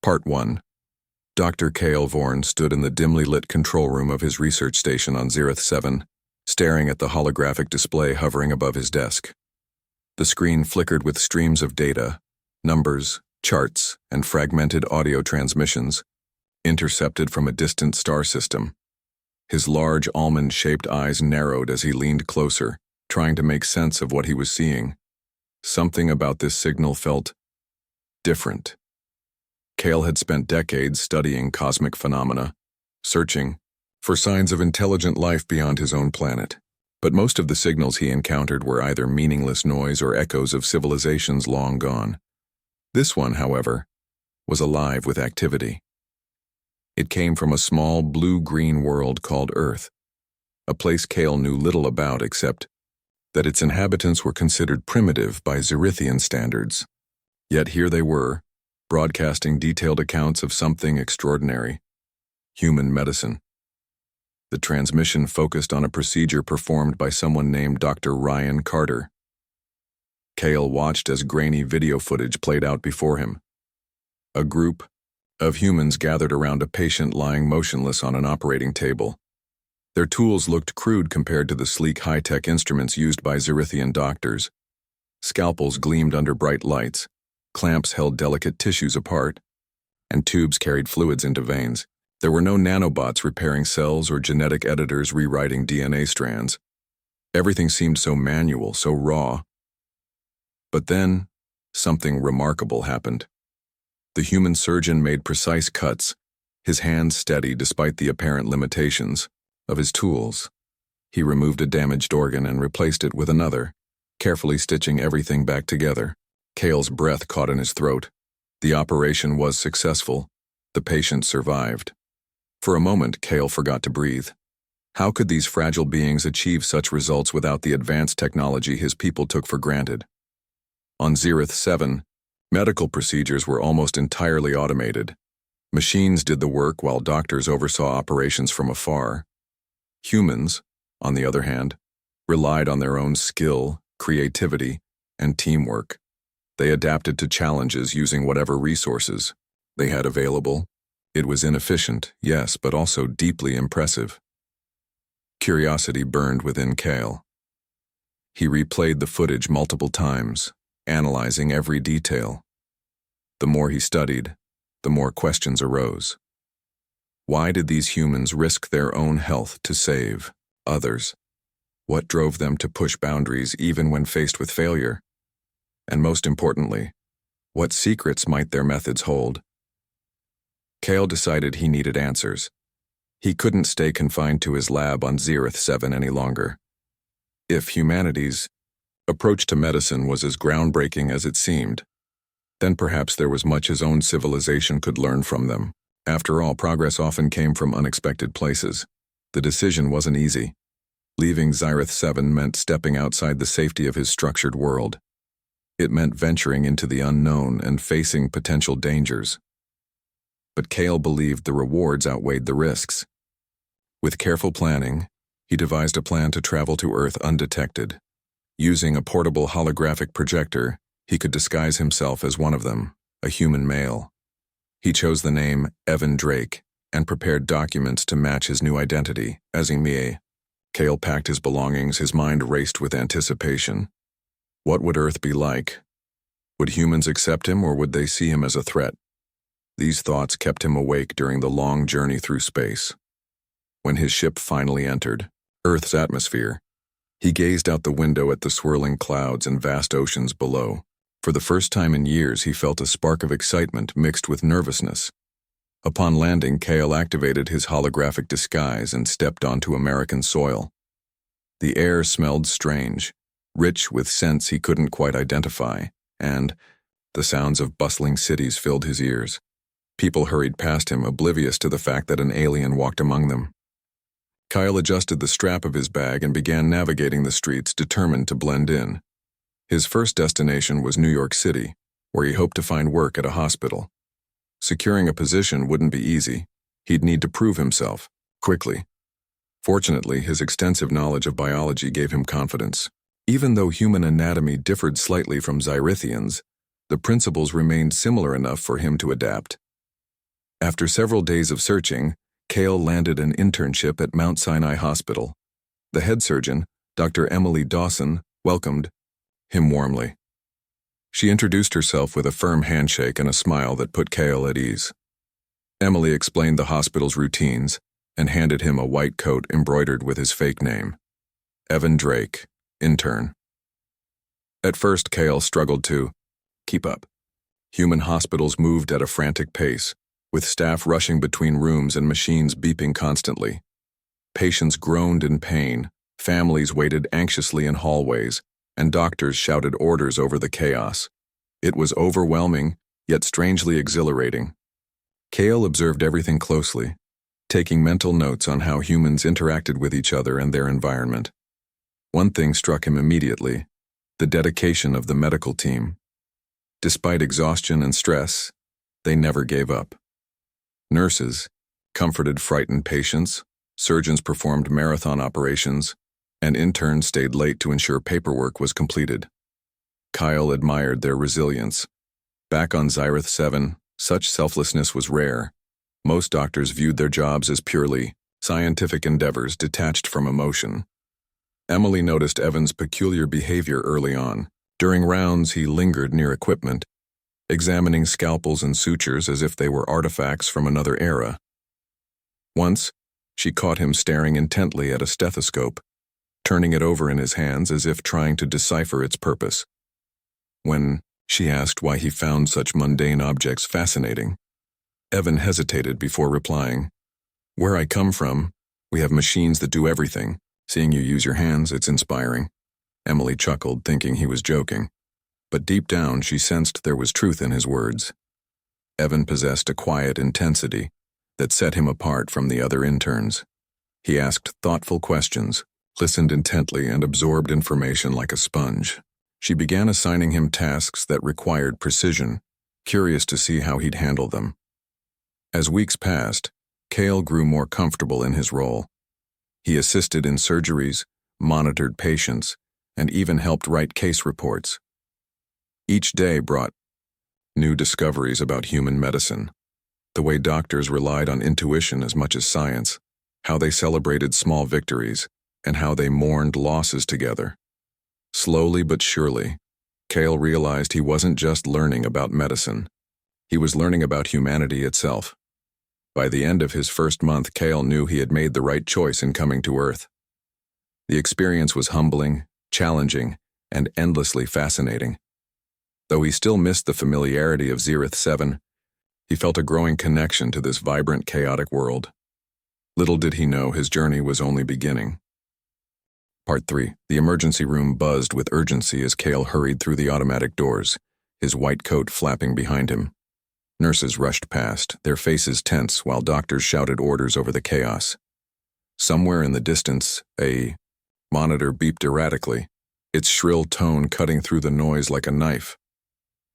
Part 1. Dr. Cale Vorn stood in the dimly lit control room of his research station on Zereth 7, staring at the holographic display hovering above his desk. The screen flickered with streams of data, numbers, charts, and fragmented audio transmissions, intercepted from a distant star system. His large almond-shaped eyes narrowed as he leaned closer, trying to make sense of what he was seeing. Something about this signal felt different. Cale had spent decades studying cosmic phenomena, searching for signs of intelligent life beyond his own planet. But most of the signals he encountered were either meaningless noise or echoes of civilizations long gone. This one, however, was alive with activity. It came from a small blue-green world called Earth, a place Cale knew little about except that its inhabitants were considered primitive by Zerithian standards. Yet here they were, broadcasting detailed accounts of something extraordinary: human medicine. The transmission focused on a procedure performed by someone named Dr. Ryan Carter. Cale watched as grainy video footage played out before him. A group of humans gathered around a patient lying motionless on an operating table. Their tools looked crude compared to the sleek high-tech instruments used by Zerithian doctors. Scalpels gleamed under bright lights, clamps held delicate tissues apart, and tubes carried fluids into veins. There were no nanobots repairing cells or genetic editors rewriting DNA strands. Everything seemed so manual, so raw. But then, something remarkable happened. The human surgeon made precise cuts, his hands steady despite the apparent limitations of his tools. He removed a damaged organ and replaced it with another, carefully stitching everything back together. Cale's breath caught in his throat. The operation was successful. The patient survived. For a moment, Cale forgot to breathe. How could these fragile beings achieve such results without the advanced technology his people took for granted? On Zereth 7, medical procedures were almost entirely automated. Machines did the work while doctors oversaw operations from afar. Humans, on the other hand, relied on their own skill, creativity, and teamwork. They adapted to challenges using whatever resources they had available. It was inefficient, yes, but also deeply impressive. Curiosity burned within Cale. He replayed the footage multiple times, analyzing every detail. The more he studied, the more questions arose. Why did these humans risk their own health to save others? What drove them to push boundaries even when faced with failure? And most importantly, what secrets might their methods hold? Cale decided he needed answers. He couldn't stay confined to his lab on Zereth 7 any longer. If humanity's approach to medicine was as groundbreaking as it seemed, then perhaps there was much his own civilization could learn from them. After all, progress often came from unexpected places. The decision wasn't easy. Leaving Zereth 7 meant stepping outside the safety of his structured world. It meant venturing into the unknown and facing potential dangers. But Cale believed the rewards outweighed the risks. With careful planning, he devised a plan to travel to Earth undetected. Using a portable holographic projector, he could disguise himself as one of them, a human male. He chose the name Evan Drake and prepared documents to match his new identity, Azimie. Cale packed his belongings, his mind raced with anticipation. What would Earth be like? Would humans accept him, or would they see him as a threat? These thoughts kept him awake during the long journey through space. When his ship finally entered Earth's atmosphere, he gazed out the window at the swirling clouds and vast oceans below. For the first time in years, he felt a spark of excitement mixed with nervousness. Upon landing, Cale activated his holographic disguise and stepped onto American soil. The air smelled strange, rich with scents he couldn't quite identify, and the sounds of bustling cities filled his ears. People hurried past him, oblivious to the fact that an alien walked among them. Cale adjusted the strap of his bag and began navigating the streets, determined to blend in. His first destination was New York City, where he hoped to find work at a hospital. Securing a position wouldn't be easy. He'd need to prove himself, quickly. Fortunately, his extensive knowledge of biology gave him confidence. Even though human anatomy differed slightly from Zerithians, the principles remained similar enough for him to adapt. After several days of searching, Cale landed an internship at Mount Sinai Hospital. The head surgeon, Dr. Emily Dawson, welcomed him warmly. She introduced herself with a firm handshake and a smile that put Cale at ease. Emily explained the hospital's routines and handed him a white coat embroidered with his fake name, Evan Drake, intern. At first, Cale struggled to keep up. Human hospitals moved at a frantic pace, with staff rushing between rooms and machines beeping constantly. Patients groaned in pain, families waited anxiously in hallways, and doctors shouted orders over the chaos. It was overwhelming, yet strangely exhilarating. Cale observed everything closely, taking mental notes on how humans interacted with each other and their environment. One thing struck him immediately: the dedication of the medical team. Despite exhaustion and stress, they never gave up. Nurses comforted frightened patients, surgeons performed marathon operations, and interns stayed late to ensure paperwork was completed. Kyle admired their resilience. Back on Zyrith 7, such selflessness was rare. Most doctors viewed their jobs as purely scientific endeavors detached from emotion. Emily noticed Evan's peculiar behavior early on. During rounds, he lingered near equipment, examining scalpels and sutures as if they were artifacts from another era. Once, she caught him staring intently at a stethoscope, turning it over in his hands as if trying to decipher its purpose. When she asked why he found such mundane objects fascinating, Evan hesitated before replying, "Where I come from, we have machines that do everything. Seeing you use your hands, it's inspiring." Emily chuckled, thinking he was joking, but deep down she sensed there was truth in his words. Evan possessed a quiet intensity that set him apart from the other interns. He asked thoughtful questions, listened intently, and absorbed information like a sponge. She began assigning him tasks that required precision, curious to see how he'd handle them. As weeks passed, Cale grew more comfortable in his role. He assisted in surgeries, monitored patients, and even helped write case reports. Each day brought new discoveries about human medicine, the way doctors relied on intuition as much as science, how they celebrated small victories, and how they mourned losses together. Slowly but surely, Cale realized he wasn't just learning about medicine. He was learning about humanity itself. By the end of his first month, Cale knew he had made the right choice in coming to Earth. The experience was humbling, challenging, and endlessly fascinating. Though he still missed the familiarity of Zyrith 7, he felt a growing connection to this vibrant, chaotic world. Little did he know his journey was only beginning. Part 3. The emergency room buzzed with urgency as Cale hurried through the automatic doors, his white coat flapping behind him. Nurses rushed past, their faces tense, while doctors shouted orders over the chaos. Somewhere in the distance, a monitor beeped erratically, its shrill tone cutting through the noise like a knife.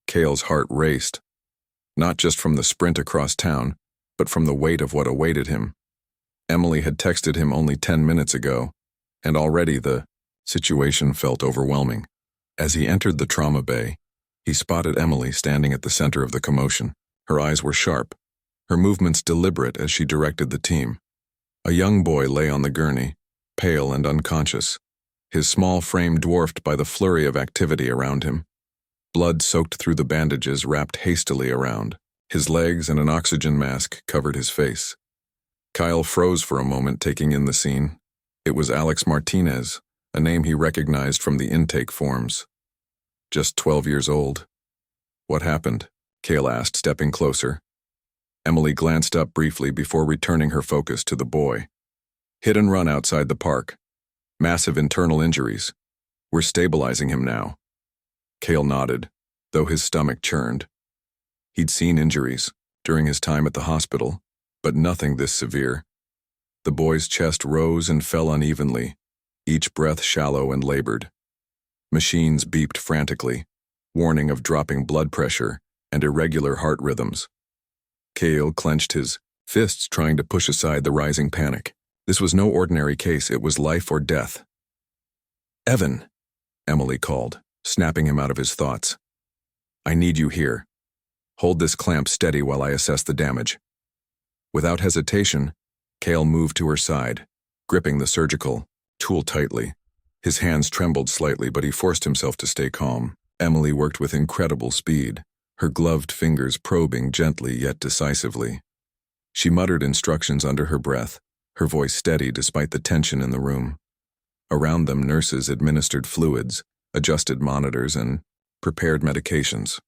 Cale's heart raced, not just from the sprint across town, but from the weight of what awaited him. Emily had texted him only 10 minutes ago, and already the situation felt overwhelming. As he entered the trauma bay, he spotted Emily standing at the center of the commotion. Her eyes were sharp, her movements deliberate as she directed the team. A young boy lay on the gurney, pale and unconscious, his small frame dwarfed by the flurry of activity around him. Blood soaked through the bandages wrapped hastily around. His legs and an oxygen mask covered his face. Kyle froze for a moment, taking in the scene. It was Alex Martinez, a name he recognized from the intake forms. Just 12 years old. "What happened?" Cale asked, stepping closer. Emily glanced up briefly before returning her focus to the boy. "Hit and run outside the park. Massive internal injuries. We're stabilizing him now." Cale nodded, though his stomach churned. He'd seen injuries during his time at the hospital, but nothing this severe. The boy's chest rose and fell unevenly, each breath shallow and labored. Machines beeped frantically, warning of dropping blood pressure and irregular heart rhythms. Cale clenched his fists, trying to push aside the rising panic. This was no ordinary case, it was life or death. "Evan," Emily called, snapping him out of his thoughts. "I need you here. Hold this clamp steady while I assess the damage." Without hesitation, Cale moved to her side, gripping the surgical tool tightly. His hands trembled slightly, but he forced himself to stay calm. Emily worked with incredible speed, her gloved fingers probing gently yet decisively. She muttered instructions under her breath, her voice steady despite the tension in the room. Around them, nurses administered fluids, adjusted monitors, and prepared medications.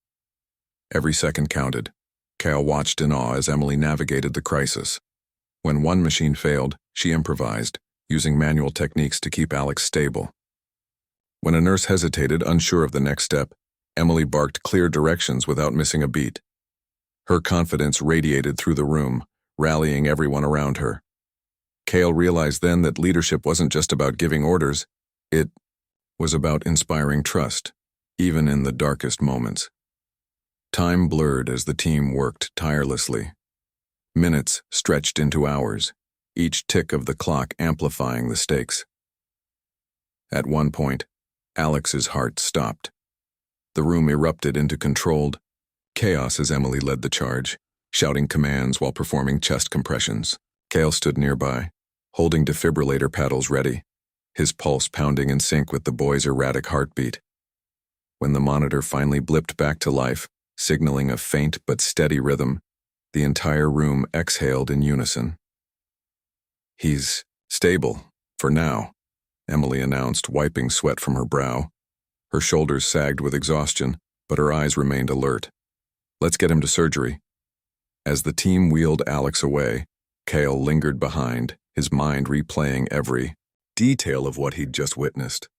Every second counted. Cale watched in awe as Emily navigated the crisis. When one machine failed, she improvised, using manual techniques to keep Alex stable. When a nurse hesitated, unsure of the next step, Emily barked clear directions without missing a beat. Her confidence radiated through the room, rallying everyone around her. Cale realized then that leadership wasn't just about giving orders, it was about inspiring trust, even in the darkest moments. Time blurred as the team worked tirelessly. Minutes stretched into hours, each tick of the clock amplifying the stakes. At one point, Alex's heart stopped. The room erupted into controlled chaos as Emily led the charge, shouting commands while performing chest compressions. Cale stood nearby, holding defibrillator paddles ready, his pulse pounding in sync with the boy's erratic heartbeat. When the monitor finally blipped back to life, signaling a faint but steady rhythm, the entire room exhaled in unison. "He's stable, for now," Emily announced, wiping sweat from her brow. Her shoulders sagged with exhaustion, but her eyes remained alert. "Let's get him to surgery." As the team wheeled Alex away, Cale lingered behind, his mind replaying every detail of what he'd just witnessed.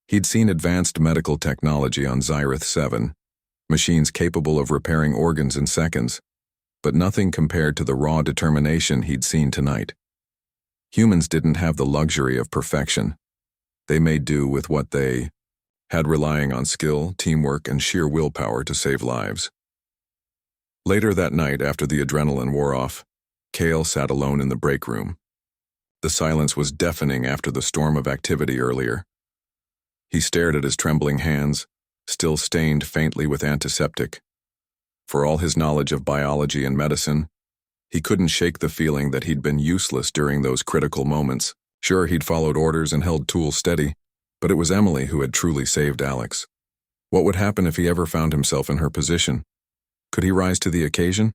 He'd seen advanced medical technology on Zyrith 7, machines capable of repairing organs in seconds, but nothing compared to the raw determination he'd seen tonight. Humans didn't have the luxury of perfection. They made do with what they had, relying on skill, teamwork, and sheer willpower to save lives. Later that night, after the adrenaline wore off, Cale sat alone in the break room. The silence was deafening after the storm of activity earlier. He stared at his trembling hands, still stained faintly with antiseptic. For all his knowledge of biology and medicine, he couldn't shake the feeling that he'd been useless during those critical moments. Sure, he'd followed orders and held tools steady, but it was Emily who had truly saved Alex. What would happen if he ever found himself in her position? Could he rise to the occasion?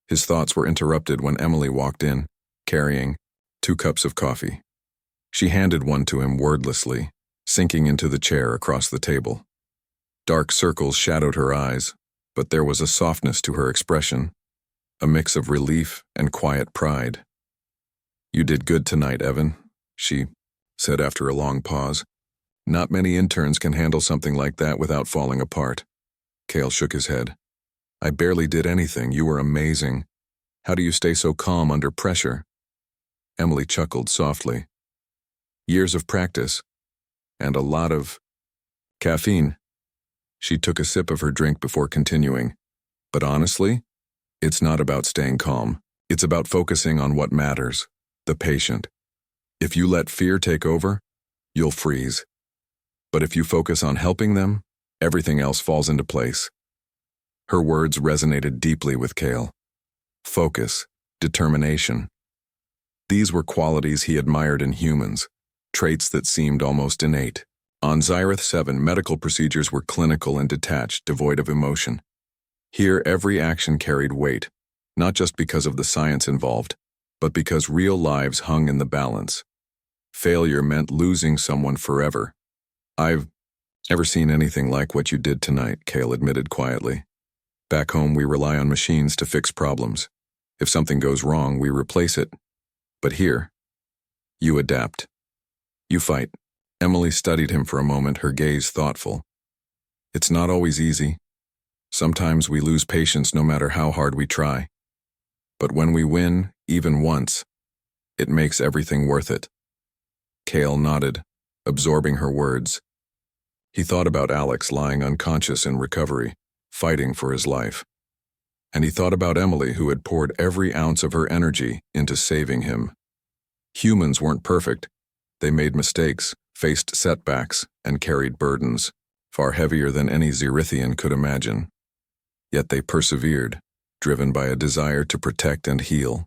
His thoughts were interrupted when Emily walked in, carrying 2 cups of coffee. She handed one to him wordlessly, sinking into the chair across the table. Dark circles shadowed her eyes, but there was a softness to her expression, a mix of relief and quiet pride. "You did good tonight, Evan," she said after a long pause. "Not many interns can handle something like that without falling apart." Cale shook his head. "I barely did anything. You were amazing. How do you stay so calm under pressure?" Emily chuckled softly. "Years of practice, and a lot of caffeine." She took a sip of her drink before continuing. "But honestly, it's not about staying calm. It's about focusing on what matters, the patient. If you let fear take over, you'll freeze. But if you focus on helping them, everything else falls into place." Her words resonated deeply with Cale. Focus, determination. These were qualities he admired in humans, traits that seemed almost innate. On Zyrith 7, medical procedures were clinical and detached, devoid of emotion. Here, every action carried weight, not just because of the science involved, but because real lives hung in the balance. Failure meant losing someone forever. "I've never seen anything like what you did tonight," Cale admitted quietly. "Back home, we rely on machines to fix problems. If something goes wrong, we replace it. But here, you adapt. You fight." Emily studied him for a moment, her gaze thoughtful. "It's not always easy. Sometimes we lose patience no matter how hard we try. But when we win, even once, it makes everything worth it." Cale nodded, absorbing her words. He thought about Alex lying unconscious in recovery, fighting for his life. And he thought about Emily, who had poured every ounce of her energy into saving him. Humans weren't perfect. They made mistakes, faced setbacks, and carried burdens, far heavier than any Zerithian could imagine. Yet they persevered, driven by a desire to protect and heal.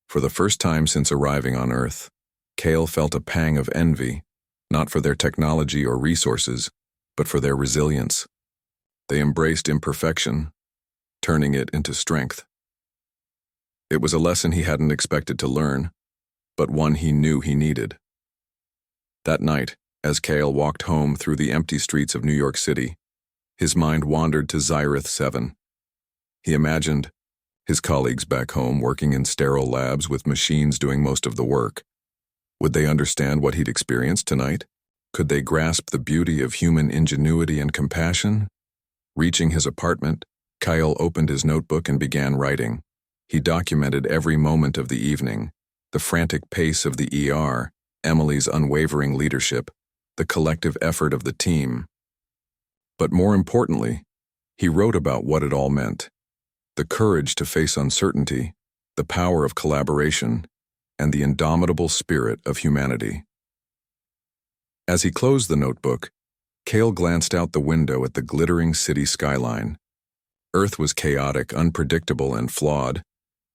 For the first time since arriving on Earth, Kale felt a pang of envy, not for their technology or resources, but for their resilience. They embraced imperfection, turning it into strength. It was a lesson he hadn't expected to learn, but one he knew he needed. That night, as Kale walked home through the empty streets of New York City, his mind wandered to Zyrith 7. He imagined his colleagues back home working in sterile labs with machines doing most of the work. Would they understand what he'd experienced tonight? Could they grasp the beauty of human ingenuity and compassion? Reaching his apartment, Kyle opened his notebook and began writing. He documented every moment of the evening, the frantic pace of the ER, Emily's unwavering leadership, the collective effort of the team. But more importantly, he wrote about what it all meant: the courage to face uncertainty, the power of collaboration, and the indomitable spirit of humanity. As he closed the notebook, Kale glanced out the window at the glittering city skyline. Earth was chaotic, unpredictable, and flawed,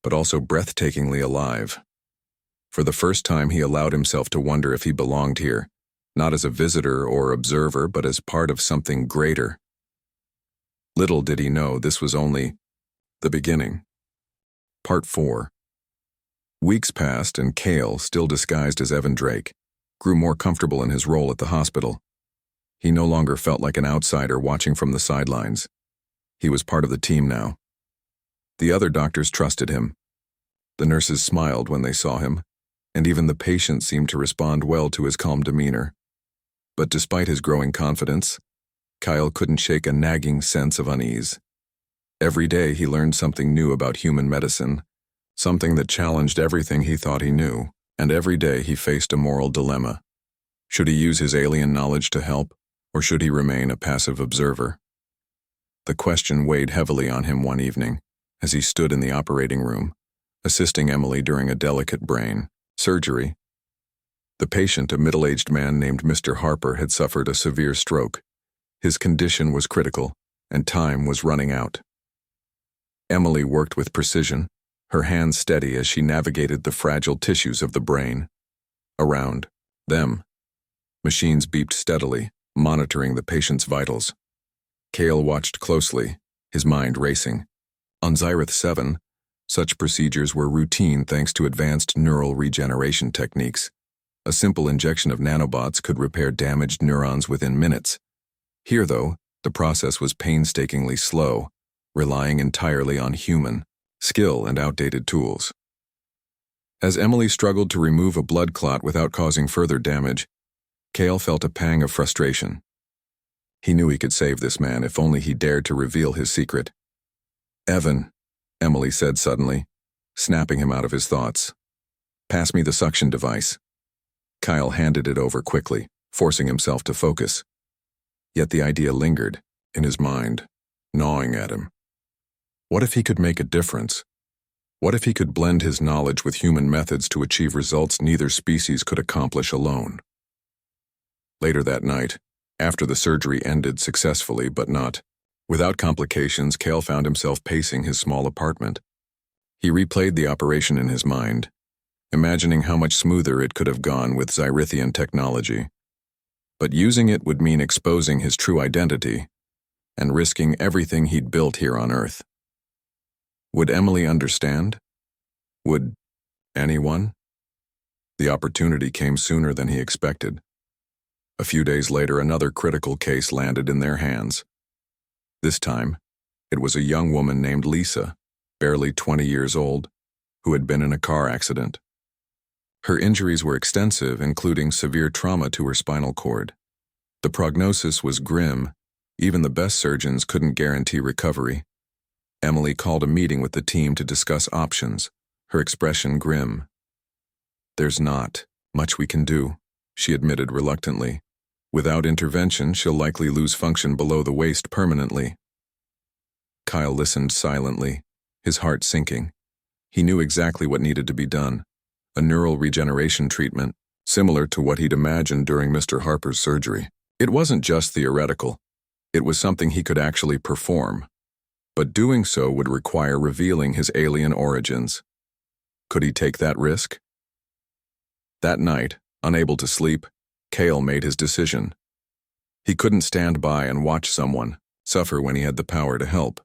but also breathtakingly alive. For the first time, he allowed himself to wonder if he belonged here, not as a visitor or observer, but as part of something greater. Little did he know this was only the beginning. Part 4. Weeks passed, and Kale, still disguised as Evan Drake, grew more comfortable in his role at the hospital. He no longer felt like an outsider watching from the sidelines. He was part of the team now. The other doctors trusted him. The nurses smiled when they saw him, and even the patients seemed to respond well to his calm demeanor. But despite his growing confidence, Kyle couldn't shake a nagging sense of unease. Every day he learned something new about human medicine, something that challenged everything he thought he knew, and every day he faced a moral dilemma. Should he use his alien knowledge to help, or should he remain a passive observer? The question weighed heavily on him one evening, as he stood in the operating room, assisting Emily during a delicate brain surgery. The patient, a middle-aged man named Mr. Harper, had suffered a severe stroke. His condition was critical, and time was running out. Emily worked with precision, her hands steady as she navigated the fragile tissues of the brain. Around them, machines beeped steadily, monitoring the patient's vitals. Kale watched closely, his mind racing. On Zyrith 7, such procedures were routine thanks to advanced neural regeneration techniques. A simple injection of nanobots could repair damaged neurons within minutes. Here, though, the process was painstakingly slow, relying entirely on human skill and outdated tools. As Emily struggled to remove a blood clot without causing further damage, Kale felt a pang of frustration. He knew he could save this man if only he dared to reveal his secret. "Evan," Emily said suddenly, snapping him out of his thoughts. "Pass me the suction device." Kyle handed it over quickly, forcing himself to focus. Yet the idea lingered in his mind, gnawing at him. What if he could make a difference? What if he could blend his knowledge with human methods to achieve results neither species could accomplish alone? Later that night, after the surgery ended successfully but not without complications, Kale found himself pacing his small apartment. He replayed the operation in his mind, imagining how much smoother it could have gone with Zyrithian technology. But using it would mean exposing his true identity and risking everything he'd built here on Earth. Would Emily understand? Would anyone? The opportunity came sooner than he expected. A few days later, another critical case landed in their hands. This time, it was a young woman named Lisa, barely 20 years old, who had been in a car accident. Her injuries were extensive, including severe trauma to her spinal cord. The prognosis was grim. Even the best surgeons couldn't guarantee recovery. Emily called a meeting with the team to discuss options, her expression grim. "There's not much we can do," she admitted reluctantly. "Without intervention, she'll likely lose function below the waist permanently." Kyle listened silently, his heart sinking. He knew exactly what needed to be done: a neural regeneration treatment, similar to what he'd imagined during Mr. Harper's surgery. It wasn't just theoretical. It was something he could actually perform. But doing so would require revealing his alien origins. Could he take that risk? That night, unable to sleep, Cale made his decision. He couldn't stand by and watch someone suffer when he had the power to help.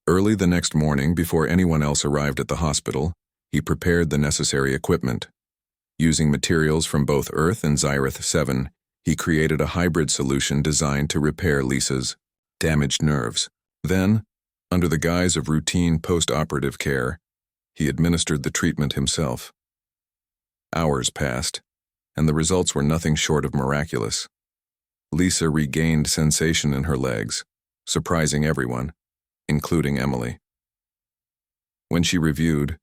Early the next morning, before anyone else arrived at the hospital, he prepared the necessary equipment. Using materials from both Earth and Zyrith 7, he created a hybrid solution designed to repair Lisa's damaged nerves. Then, under the guise of routine post-operative care, he administered the treatment himself. Hours passed, and the results were nothing short of miraculous. Lisa regained sensation in her legs, surprising everyone, including Emily. When she reviewed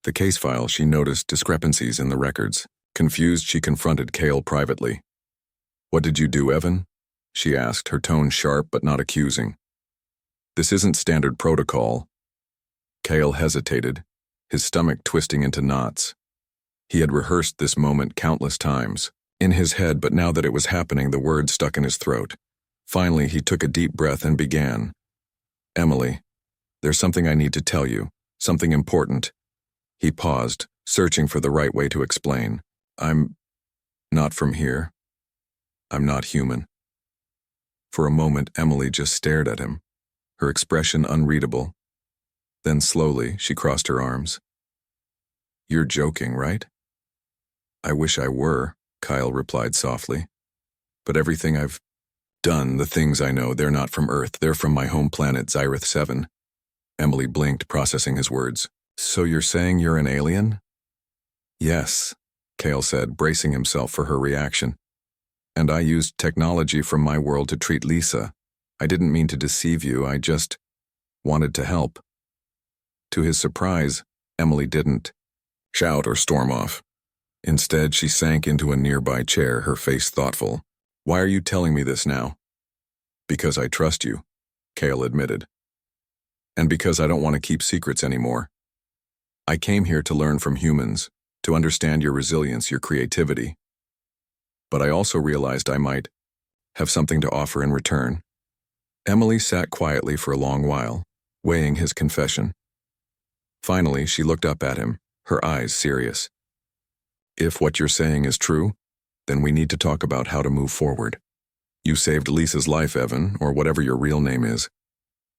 the case file, she noticed discrepancies in the records. Confused, she confronted Cale privately. "What did you do, Evan?" she asked, her tone sharp but not accusing. "This isn't standard protocol." Cale hesitated, his stomach twisting into knots. He had rehearsed this moment countless times in his head, but now that it was happening, the words stuck in his throat. Finally, he took a deep breath and began. "Emily, there's something I need to tell you, something important." He paused, searching for the right way to explain. "I'm not from here. I'm not human." For a moment, Emily just stared at him, her expression unreadable. Then slowly, she crossed her arms. "You're joking, right?" "I wish I were," Kyle replied softly. "But everything I've done, the things I know, they're not from Earth. They're from my home planet, Zyrith 7. Emily blinked, processing his words. "So you're saying you're an alien?" "Yes," Cale said, bracing himself for her reaction. "And I used technology from my world to treat Lisa. I didn't mean to deceive you, I just wanted to help." To his surprise, Emily didn't shout or storm off. Instead, she sank into a nearby chair, her face thoughtful. "Why are you telling me this now?" "Because I trust you," Cale admitted. "And because I don't want to keep secrets anymore. I came here to learn from humans, to understand your resilience, your creativity. But I also realized I might have something to offer in return." Emily sat quietly for a long while, weighing his confession. Finally, she looked up at him, her eyes serious. "If what you're saying is true, then we need to talk about how to move forward. You saved Lisa's life, Evan, or whatever your real name is.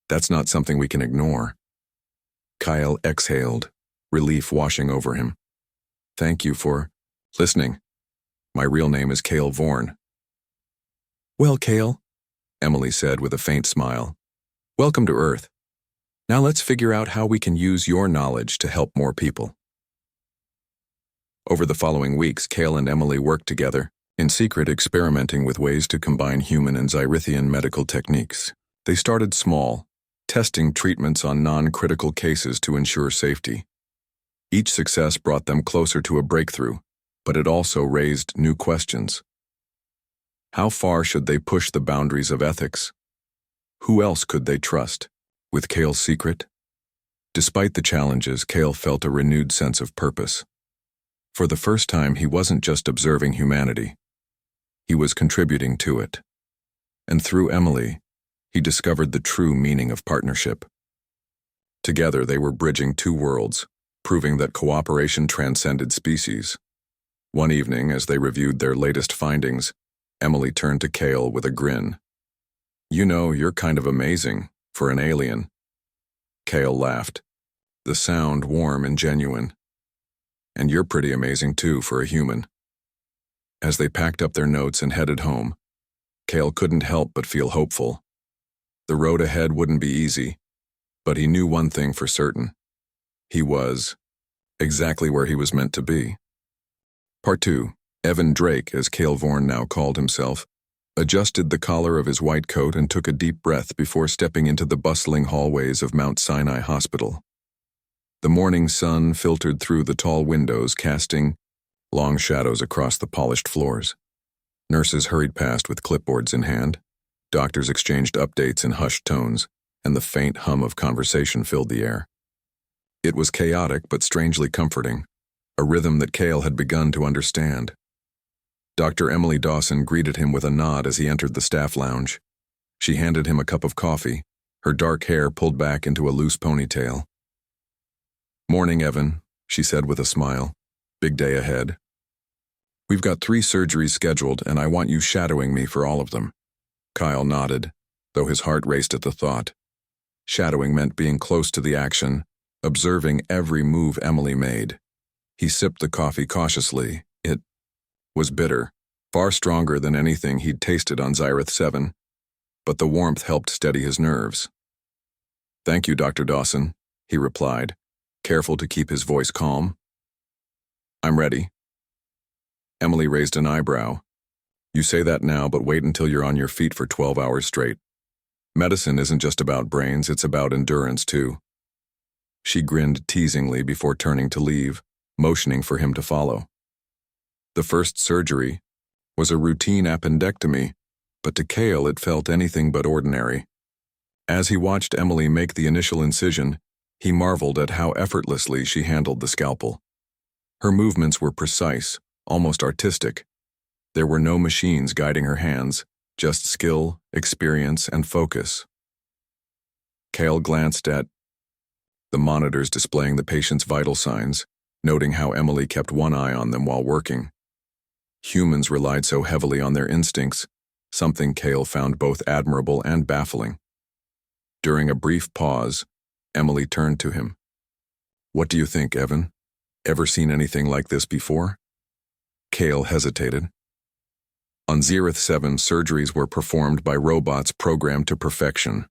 That's not something we can ignore." Kyle exhaled, relief washing over him. "Thank you for listening. My real name is Cale Vorn." "Well, Cale," Emily said with a faint smile, "welcome to Earth. Now let's figure out how we can use your knowledge to help more people." Over the following weeks, Cale and Emily worked together, in secret experimenting with ways to combine human and Zyrithian medical techniques. They started small, testing treatments on non-critical cases to ensure safety. Each success brought them closer to a breakthrough, but it also raised new questions. How far should they push the boundaries of ethics? Who else could they trust? With Cale's secret? Despite the challenges, Cale felt a renewed sense of purpose. For the first time, he wasn't just observing humanity. He was contributing to it. And through Emily, he discovered the true meaning of partnership. Together, they were bridging two worlds, proving that cooperation transcended species. One evening, as they reviewed their latest findings, Emily turned to Cale with a grin. "You know, you're kind of amazing, for an alien." Cale laughed, the sound warm and genuine. "And you're pretty amazing too, for a human." As they packed up their notes and headed home, Cale couldn't help but feel hopeful. The road ahead wouldn't be easy, but he knew one thing for certain. He was exactly where he was meant to be. Part 2. Evan Drake, as Cale Vorn now called himself, adjusted the collar of his white coat and took a deep breath before stepping into the bustling hallways of Mount Sinai Hospital. The morning sun filtered through the tall windows, casting long shadows across the polished floors. Nurses hurried past with clipboards in hand. Doctors exchanged updates in hushed tones, and the faint hum of conversation filled the air. It was chaotic but strangely comforting, a rhythm that Cale had begun to understand. Dr. Emily Dawson greeted him with a nod as he entered the staff lounge. She handed him a cup of coffee, her dark hair pulled back into a loose ponytail. "Morning, Evan," she said with a smile. Big day ahead. We've got 3 surgeries scheduled, and I want you shadowing me for all of them. Kyle nodded, though his heart raced at the thought. Shadowing meant being close to the action, observing every move Emily made. He sipped the coffee cautiously. It was bitter, far stronger than anything he'd tasted on Zyrith 7, but the warmth helped steady his nerves. Thank you, Dr. Dawson, he replied, careful to keep his voice calm. I'm ready. Emily raised an eyebrow. You say that now, but wait until you're on your feet for 12 hours straight. Medicine isn't just about brains, it's about endurance too. She grinned teasingly before turning to leave, motioning for him to follow. The first surgery was a routine appendectomy, but to Cale it felt anything but ordinary. As he watched Emily make the initial incision, he marveled at how effortlessly she handled the scalpel. Her movements were precise, almost artistic. There were no machines guiding her hands, just skill, experience, and focus. Cale glanced at the monitors displaying the patient's vital signs, noting how Emily kept one eye on them while working. Humans relied so heavily on their instincts, something Cale found both admirable and baffling. During a brief pause, Emily turned to him. What do you think, Evan? Ever seen anything like this before? Cale hesitated. On Zyrith 7, surgeries were performed by robots programmed to perfection.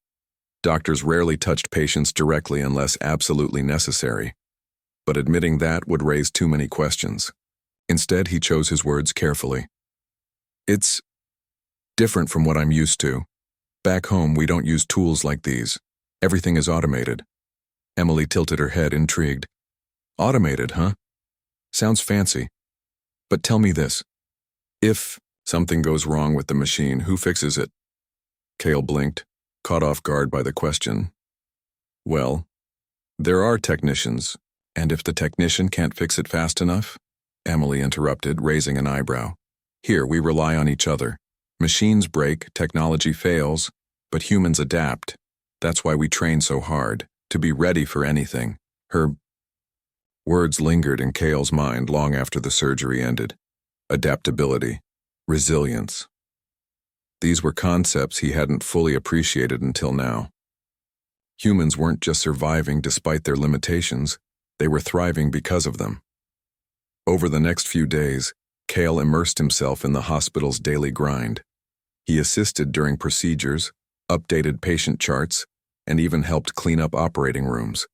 Doctors rarely touched patients directly unless absolutely necessary, but admitting that would raise too many questions. Instead, he chose his words carefully. It's different from what I'm used to. Back home, we don't use tools like these. Everything is automated. Emily tilted her head, intrigued. Automated, huh? Sounds fancy. But tell me this. If something goes wrong with the machine, who fixes it? Cale blinked, caught off guard by the question. Well, there are technicians, and if the technician can't fix it fast enough? Emily interrupted, raising an eyebrow. Here, we rely on each other. Machines break, technology fails, but humans adapt. That's why we train so hard, to be ready for anything. Her words lingered in Cale's mind long after the surgery ended. Adaptability, resilience. These were concepts he hadn't fully appreciated until now. Humans weren't just surviving despite their limitations, they were thriving because of them. Over the next few days, Cale immersed himself in the hospital's daily grind. He assisted during procedures, updated patient charts, and even helped clean up operating rooms.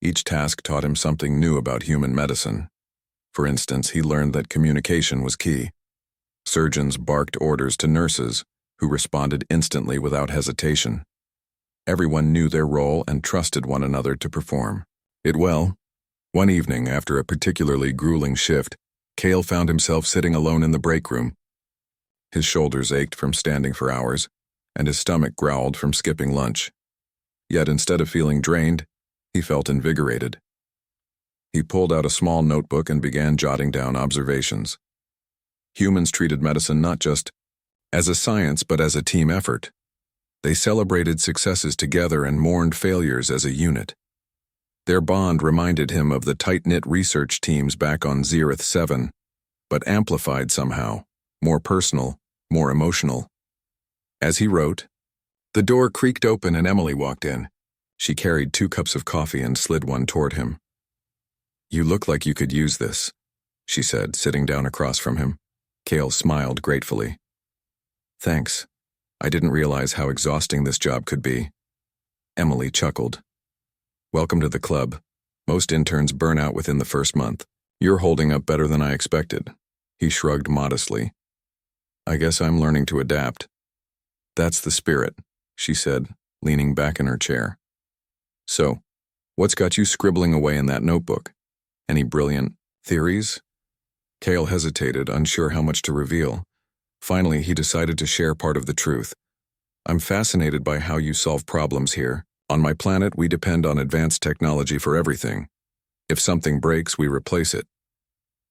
Each task taught him something new about human medicine. For instance, he learned that communication was key. Surgeons barked orders to nurses, who responded instantly without hesitation. Everyone knew their role and trusted one another to perform it well. One evening, after a particularly grueling shift, Cale found himself sitting alone in the break room. His shoulders ached from standing for hours, and his stomach growled from skipping lunch. Yet instead of feeling drained, he felt invigorated. He pulled out a small notebook and began jotting down observations. Humans treated medicine not just as a science, but as a team effort. They celebrated successes together and mourned failures as a unit. Their bond reminded him of the tight-knit research teams back on Zyrith 7, but amplified somehow, more personal, more emotional. As he wrote, the door creaked open and Emily walked in. She carried 2 cups of coffee and slid one toward him. You look like you could use this, she said, sitting down across from him. Cale smiled gratefully. Thanks. I didn't realize how exhausting this job could be. Emily chuckled. Welcome to the club. Most interns burn out within the first month. You're holding up better than I expected. He shrugged modestly. I guess I'm learning to adapt. That's the spirit, she said, leaning back in her chair. So, what's got you scribbling away in that notebook? Any brilliant theories? Cale hesitated, unsure how much to reveal. Finally, he decided to share part of the truth. I'm fascinated by how you solve problems here. On my planet, we depend on advanced technology for everything. If something breaks, we replace it.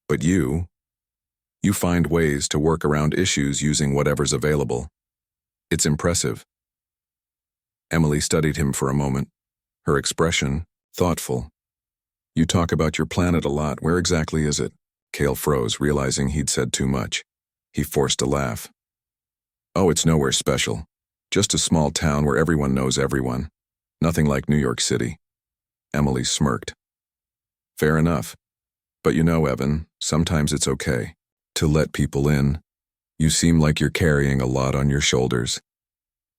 But you find ways to work around issues using whatever's available. It's impressive. Emily studied him for a moment, her expression thoughtful. You talk about your planet a lot. Where exactly is it? Cale froze, realizing he'd said too much. He forced a laugh. Oh, it's nowhere special. Just a small town where everyone knows everyone. Nothing like New York City. Emily smirked. Fair enough. But you know, Evan, sometimes it's okay to let people in. You seem like you're carrying a lot on your shoulders.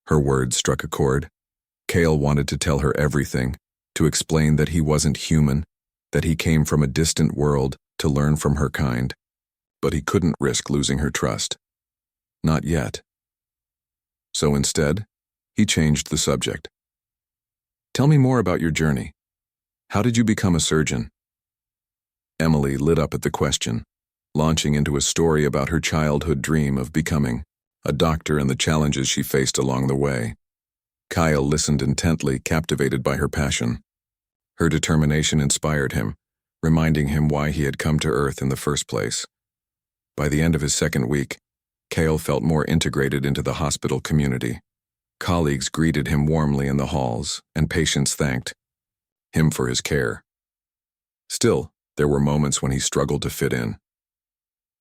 Her words struck a chord. Cale wanted to tell her everything, to explain that he wasn't human, that he came from a distant world to learn from her kind. But he couldn't risk losing her trust. Not yet. So instead, he changed the subject. Tell me more about your journey. How did you become a surgeon? Emily lit up at the question, launching into a story about her childhood dream of becoming a doctor and the challenges she faced along the way. Kyle listened intently, captivated by her passion. Her determination inspired him, reminding him why he had come to Earth in the first place. By the end of his second week, Cale felt more integrated into the hospital community. Colleagues greeted him warmly in the halls, and patients thanked him for his care. Still, there were moments when he struggled to fit in.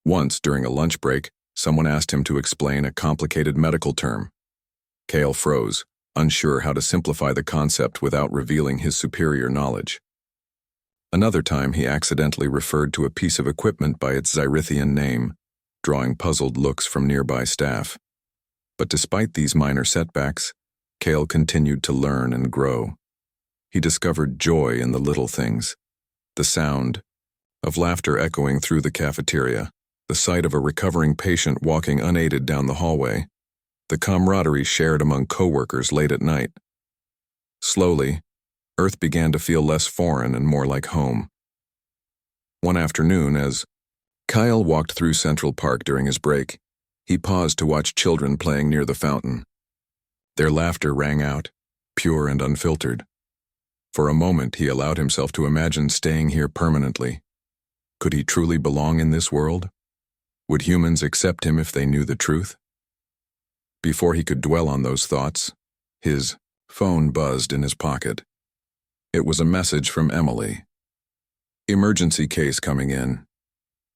Once, during a lunch break, someone asked him to explain a complicated medical term. Cale froze, unsure how to simplify the concept without revealing his superior knowledge. Another time, he accidentally referred to a piece of equipment by its Zyrithian name, drawing puzzled looks from nearby staff. But despite these minor setbacks, Cale continued to learn and grow. He discovered joy in the little things. The sound of laughter echoing through the cafeteria, the sight of a recovering patient walking unaided down the hallway, the camaraderie shared among coworkers late at night. Slowly, Earth began to feel less foreign and more like home. One afternoon, as Kyle walked through Central Park during his break, he paused to watch children playing near the fountain. Their laughter rang out, pure and unfiltered. For a moment, he allowed himself to imagine staying here permanently. Could he truly belong in this world? Would humans accept him if they knew the truth? Before he could dwell on those thoughts, his phone buzzed in his pocket. It was a message from Emily. Emergency case coming in.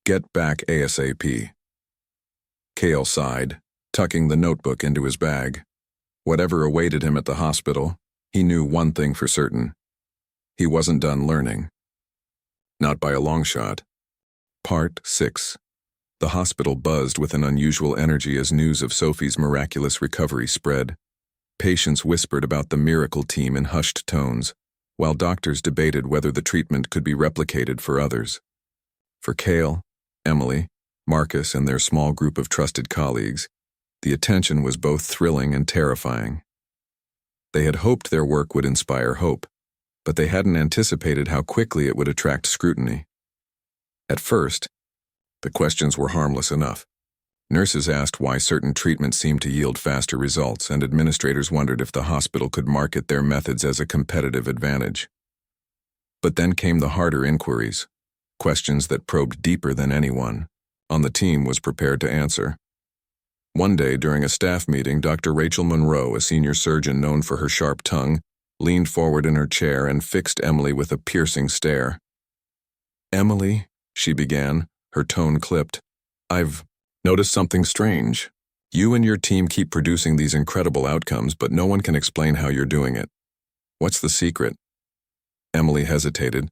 Get back ASAP. Cale sighed, tucking the notebook into his bag. Whatever awaited him at the hospital, he knew one thing for certain. He wasn't done learning. Not by a long shot. Part 6. The hospital buzzed with an unusual energy as news of Sophie's miraculous recovery spread. Patients whispered about the miracle team in hushed tones, while doctors debated whether the treatment could be replicated for others. For Cale, Emily, Marcus, and their small group of trusted colleagues, the attention was both thrilling and terrifying. They had hoped their work would inspire hope, but they hadn't anticipated how quickly it would attract scrutiny. At first, the questions were harmless enough. Nurses asked why certain treatments seemed to yield faster results, and administrators wondered if the hospital could market their methods as a competitive advantage. But then came the harder inquiries, questions that probed deeper than anyone on the team was prepared to answer. One day, during a staff meeting, Dr. Rachel Monroe, a senior surgeon known for her sharp tongue, leaned forward in her chair and fixed Emily with a piercing stare. Emily, she began, her tone clipped, I've noticed something strange. You and your team keep producing these incredible outcomes, but no one can explain how you're doing it. What's the secret? Emily hesitated,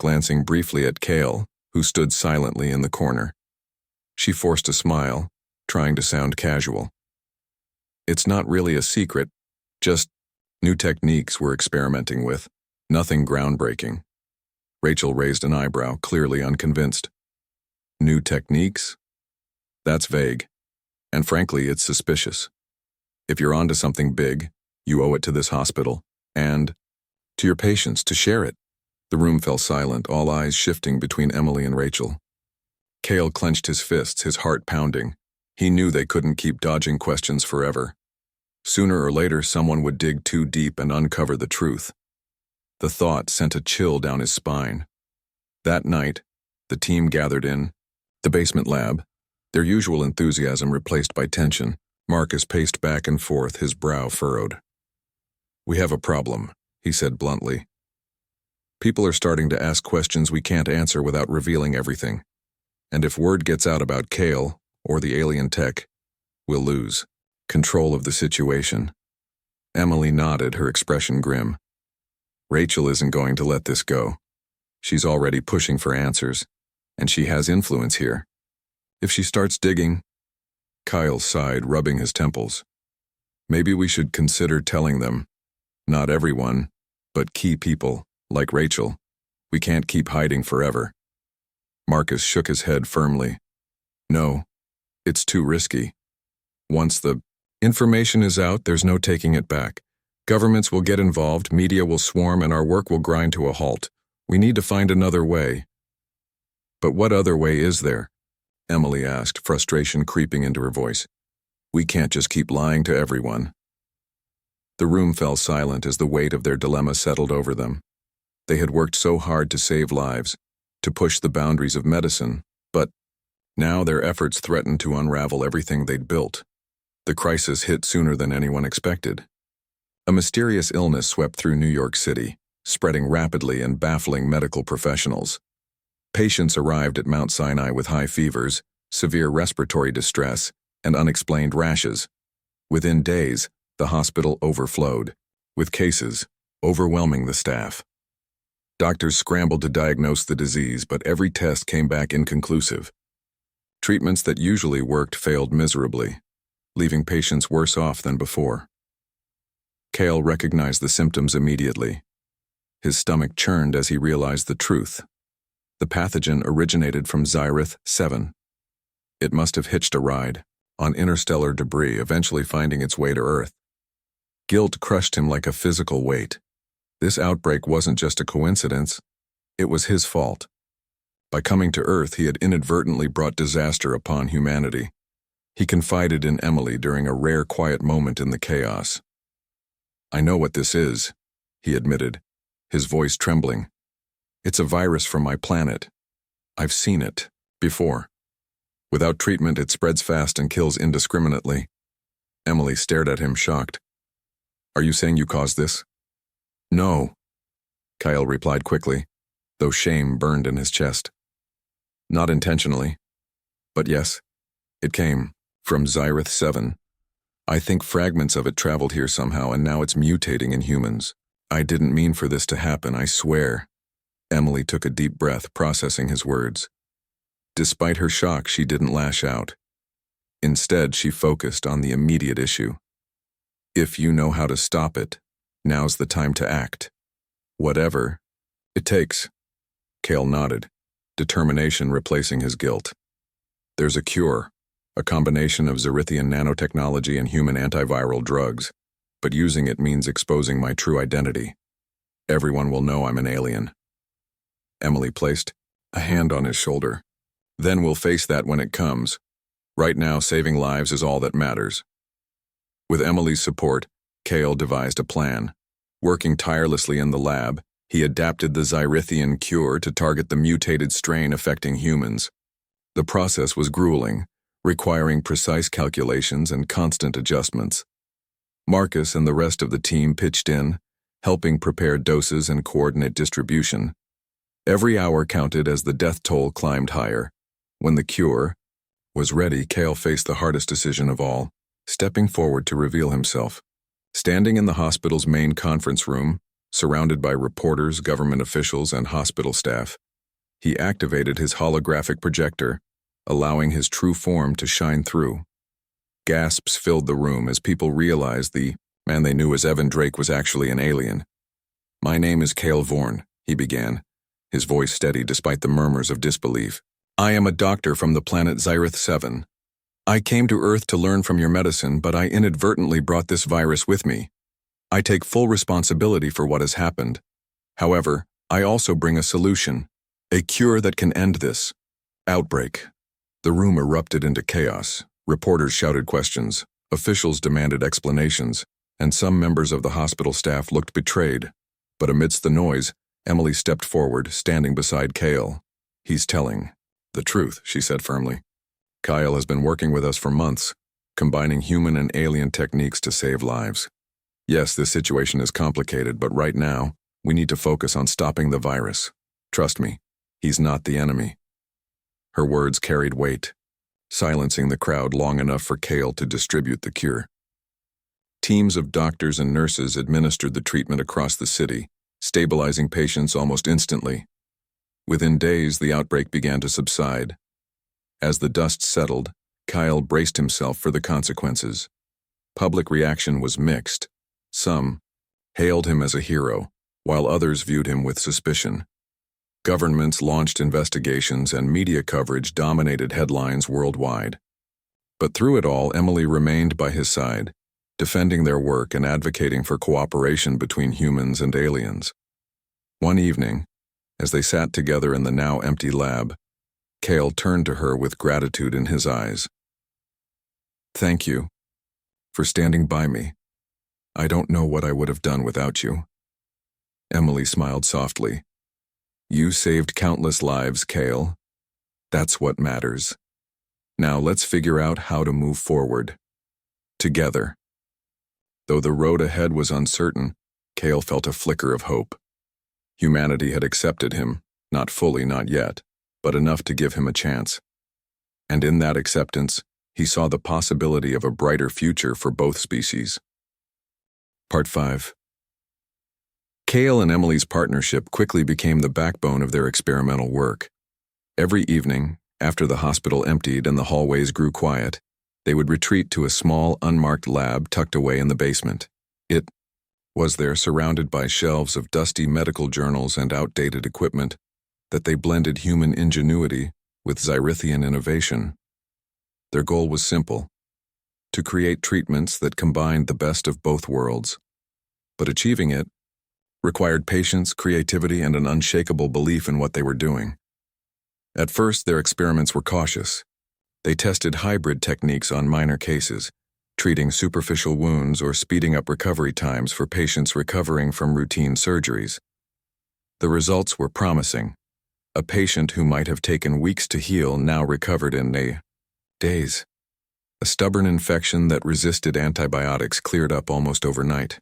glancing briefly at Cale, who stood silently in the corner. She forced a smile, trying to sound casual. It's not really a secret, just new techniques we're experimenting with, nothing groundbreaking. Rachel raised an eyebrow, clearly unconvinced. New techniques? That's vague, and frankly, it's suspicious. If you're onto something big, you owe it to this hospital, and to your patients to share it. The room fell silent, all eyes shifting between Emily and Rachel. Cale clenched his fists, his heart pounding. He knew they couldn't keep dodging questions forever. Sooner or later, someone would dig too deep and uncover the truth. The thought sent a chill down his spine. That night, the team gathered in the basement lab, their usual enthusiasm replaced by tension. Marcus paced back and forth, his brow furrowed. We have a problem, he said bluntly. People are starting to ask questions we can't answer without revealing everything. And if word gets out about Kale, or the alien tech, we'll lose control of the situation. Emily nodded, her expression grim. Rachel isn't going to let this go. She's already pushing for answers, and she has influence here. If she starts digging... Kyle sighed, rubbing his temples. Maybe we should consider telling them. Not everyone, but key people, like Rachel. We can't keep hiding forever. Marcus shook his head firmly. No, it's too risky. Once the information is out, there's no taking it back. Governments will get involved, media will swarm, and our work will grind to a halt. We need to find another way. But what other way is there? Emily asked, frustration creeping into her voice. We can't just keep lying to everyone. The room fell silent as the weight of their dilemma settled over them. They had worked so hard to save lives, to push the boundaries of medicine, but now their efforts threatened to unravel everything they'd built. The crisis hit sooner than anyone expected. A mysterious illness swept through New York City, spreading rapidly and baffling medical professionals. Patients arrived at Mount Sinai with high fevers, severe respiratory distress, and unexplained rashes. Within days, the hospital overflowed, with cases overwhelming the staff. Doctors scrambled to diagnose the disease, but every test came back inconclusive. Treatments that usually worked failed miserably, leaving patients worse off than before. Kale recognized the symptoms immediately. His stomach churned as he realized the truth. The pathogen originated from Zyrith 7. It must have hitched a ride on interstellar debris, eventually finding its way to Earth. Guilt crushed him like a physical weight. This outbreak wasn't just a coincidence, it was his fault. By coming to Earth, he had inadvertently brought disaster upon humanity. He confided in Emily during a rare quiet moment in the chaos. I know what this is, he admitted, his voice trembling. It's a virus from my planet. I've seen it before. Without treatment, it spreads fast and kills indiscriminately. Emily stared at him, shocked. Are you saying you caused this? No, Kyle replied quickly, though shame burned in his chest. Not intentionally. But yes, it came from Zyrith 7. I think fragments of it traveled here somehow, and now it's mutating in humans. I didn't mean for this to happen, I swear. Emily took a deep breath, processing his words. Despite her shock, she didn't lash out. Instead, she focused on the immediate issue. If you know how to stop it, now's the time to act. Whatever it takes. Kale nodded, determination replacing his guilt. There's a cure, a combination of Zerithian nanotechnology and human antiviral drugs, but using it means exposing my true identity. Everyone will know I'm an alien. Emily placed a hand on his shoulder. Then we'll face that when it comes. Right now, saving lives is all that matters. With Emily's support, Kale devised a plan. Working tirelessly in the lab, he adapted the Zyrithian cure to target the mutated strain affecting humans. The process was grueling, requiring precise calculations and constant adjustments. Marcus and the rest of the team pitched in, helping prepare doses and coordinate distribution. Every hour counted as the death toll climbed higher. When the cure was ready, Kale faced the hardest decision of all, stepping forward to reveal himself. Standing in the hospital's main conference room, surrounded by reporters, government officials, and hospital staff, he activated his holographic projector, allowing his true form to shine through. Gasps filled the room as people realized the man they knew as Evan Drake was actually an alien. My name is Kale Vorn, he began, his voice steady despite the murmurs of disbelief. I am a doctor from the planet Zyrith 7. I came to Earth to learn from your medicine, but I inadvertently brought this virus with me. I take full responsibility for what has happened. However, I also bring a solution, a cure that can end this outbreak. The room erupted into chaos. Reporters shouted questions, officials demanded explanations, and some members of the hospital staff looked betrayed. But amidst the noise, Emily stepped forward, standing beside Kale. He's telling the truth, she said firmly. Kyle has been working with us for months, combining human and alien techniques to save lives. Yes, this situation is complicated, but right now, We need to focus on stopping the virus. Trust me, he's not the enemy." Her words carried weight, silencing the crowd long enough for Cale to distribute the cure. Teams of doctors and nurses administered the treatment across the city, stabilizing patients almost instantly. Within days, the outbreak began to subside. As the dust settled, Kyle braced himself for the consequences. Public reaction was mixed. Some hailed him as a hero, while others viewed him with suspicion. Governments launched investigations and media coverage dominated headlines worldwide. But through it all, Emily remained by his side, defending their work and advocating for cooperation between humans and aliens. One evening, as they sat together in the now empty lab, Cale turned to her with gratitude in his eyes. "Thank you for standing by me. I don't know what I would have done without you." Emily smiled softly. "You saved countless lives, Cale. That's what matters. Now let's figure out how to move forward. Together." Though the road ahead was uncertain, Cale felt a flicker of hope. Humanity had accepted him, not fully, not yet, but enough to give him a chance. And in that acceptance, he saw the possibility of a brighter future for both species. Part 5. Cale and Emily's partnership quickly became the backbone of their experimental work. Every evening, after the hospital emptied and the hallways grew quiet, they would retreat to a small, unmarked lab tucked away in the basement. It was there, surrounded by shelves of dusty medical journals and outdated equipment, that they blended human ingenuity with Xyrithian innovation. Their goal was simple: to create treatments that combined the best of both worlds. But achieving it required patience, creativity, and an unshakable belief in what they were doing. At first, their experiments were cautious. They tested hybrid techniques on minor cases, treating superficial wounds or speeding up recovery times for patients recovering from routine surgeries. The results were promising. A patient who might have taken weeks to heal now recovered in days. A stubborn infection that resisted antibiotics cleared up almost overnight.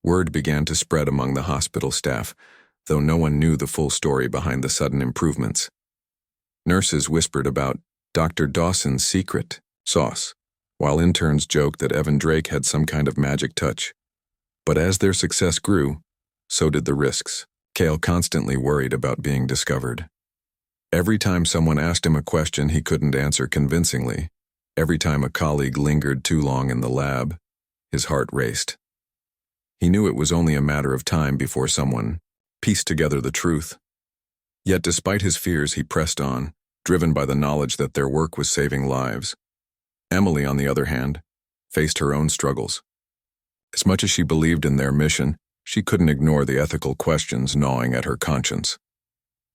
Word began to spread among the hospital staff, though no one knew the full story behind the sudden improvements. Nurses whispered about Dr. Dawson's secret sauce, while interns joked that Evan Drake had some kind of magic touch. But as their success grew, so did the risks. Cale constantly worried about being discovered. Every time someone asked him a question he couldn't answer convincingly, every time a colleague lingered too long in the lab, his heart raced. He knew it was only a matter of time before someone pieced together the truth. Yet despite his fears, he pressed on, driven by the knowledge that their work was saving lives. Emily, on the other hand, faced her own struggles. As much as she believed in their mission, she couldn't ignore the ethical questions gnawing at her conscience.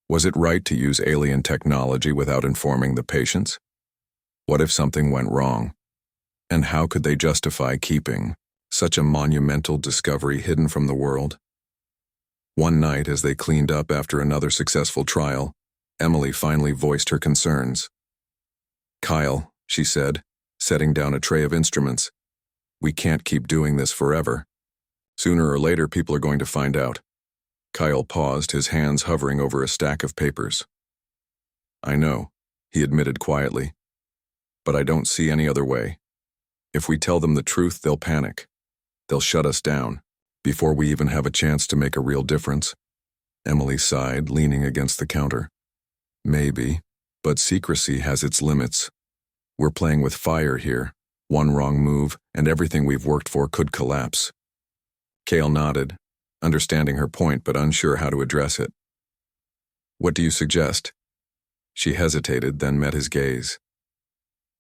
Was it right to use alien technology without informing the patients? What if something went wrong? And how could they justify keeping such a monumental discovery hidden from the world? One night, as they cleaned up after another successful trial, Emily finally voiced her concerns. "Kyle," she said, setting down a tray of instruments, "we can't keep doing this forever. Sooner or later, people are going to find out." Kyle paused, his hands hovering over a stack of papers. "I know," he admitted quietly, "but I don't see any other way. If we tell them the truth, they'll panic. They'll shut us down before we even have a chance to make a real difference." Emily sighed, leaning against the counter. "Maybe, but secrecy has its limits. We're playing with fire here. One wrong move, and everything we've worked for could collapse." Cale nodded, understanding her point but unsure how to address it. "What do you suggest?" She hesitated, then met his gaze.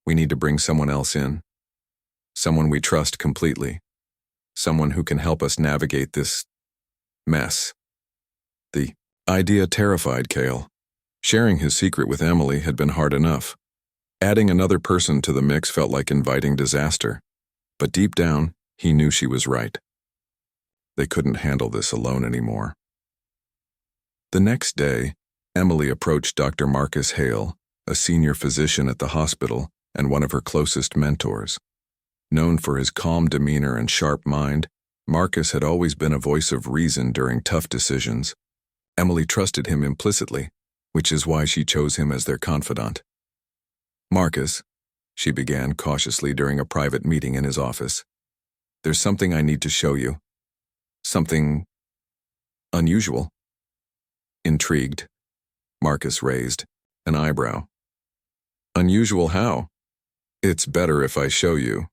"We need to bring someone else in. Someone we trust completely. Someone who can help us navigate this mess." The idea terrified Cale. Sharing his secret with Emily had been hard enough. Adding another person to the mix felt like inviting disaster. But deep down, he knew she was right. They couldn't handle this alone anymore. The next day, Emily approached Dr. Marcus Hale, a senior physician at the hospital and one of her closest mentors. Known for his calm demeanor and sharp mind, Marcus had always been a voice of reason during tough decisions. Emily trusted him implicitly, which is why she chose him as their confidant. "Marcus," she began cautiously during a private meeting in his office, "there's something I need to show you. Something unusual." Intrigued, Marcus raised an eyebrow. "Unusual how?" "It's better if I show you,"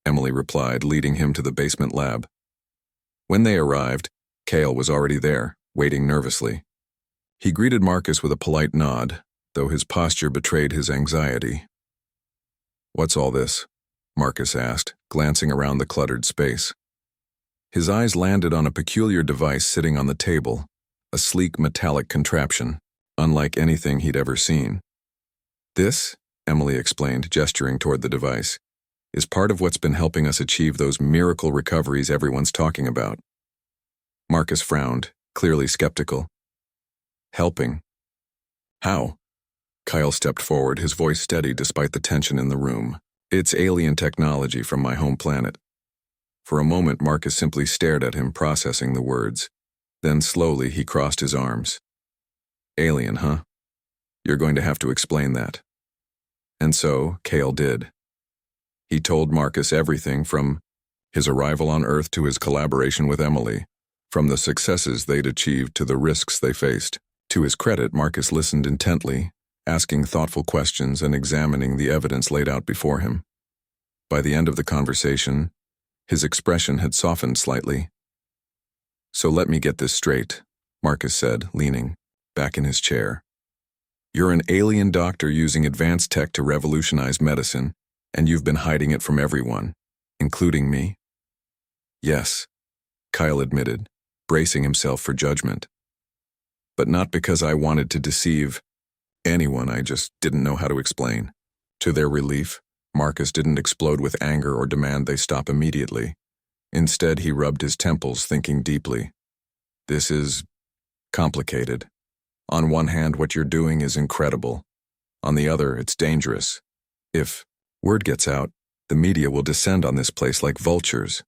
Emily replied, leading him to the basement lab. When they arrived, Cale was already there, waiting nervously. He greeted Marcus with a polite nod, though his posture betrayed his anxiety. "What's all this?" Marcus asked, glancing around the cluttered space. His eyes landed on a peculiar device sitting on the table, a sleek metallic contraption, unlike anything he'd ever seen. "This," Emily explained, gesturing toward the device, "is part of what's been helping us achieve those miracle recoveries everyone's talking about." Marcus frowned, clearly skeptical. "Helping? How?" Kyle stepped forward, his voice steady despite the tension in the room. "It's alien technology from my home planet." For a moment, Marcus simply stared at him, processing the words. Then slowly he crossed his arms. "Alien, huh? You're going to have to explain that." And so, Cale did. He told Marcus everything from his arrival on Earth to his collaboration with Emily, from the successes they'd achieved to the risks they faced. To his credit, Marcus listened intently, asking thoughtful questions and examining the evidence laid out before him. By the end of the conversation, his expression had softened slightly. "So let me get this straight," Marcus said, leaning back in his chair. "You're an alien doctor using advanced tech to revolutionize medicine, and you've been hiding it from everyone, including me?" "Yes," Kyle admitted, bracing himself for judgment. "But not because I wanted to deceive anyone, I just didn't know how to explain." To their relief, Marcus didn't explode with anger or demand they stop immediately. Instead, he rubbed his temples, thinking deeply. "This is complicated. On one hand, what you're doing is incredible. On the other, it's dangerous. If word gets out, the media will descend on this place like vultures.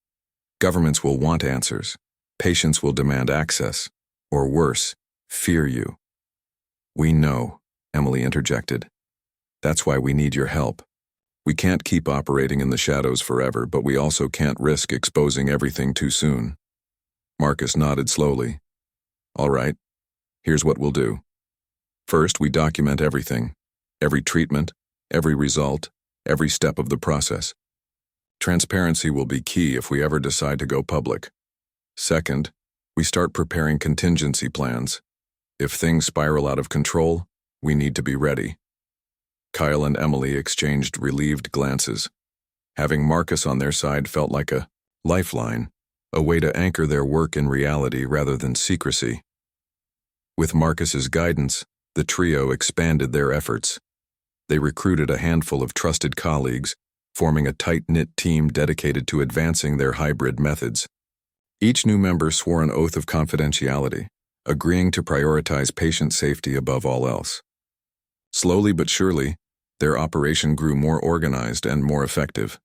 Governments will want answers. Patients will demand access. Or worse, fear you." "We know," Emily interjected. "That's why we need your help. We can't keep operating in the shadows forever, but we also can't risk exposing everything too soon." Marcus nodded slowly. "All right, here's what we'll do. First, we document everything. Every treatment, every result, every step of the process. Transparency will be key if we ever decide to go public. Second, we start preparing contingency plans. If things spiral out of control, we need to be ready." Kyle and Emily exchanged relieved glances. Having Marcus on their side felt like a lifeline, a way to anchor their work in reality rather than secrecy. With Marcus's guidance, the trio expanded their efforts. They recruited a handful of trusted colleagues, forming a tight-knit team dedicated to advancing their hybrid methods. Each new member swore an oath of confidentiality, agreeing to prioritize patient safety above all else. Slowly but surely, their operation grew more organized and more effective.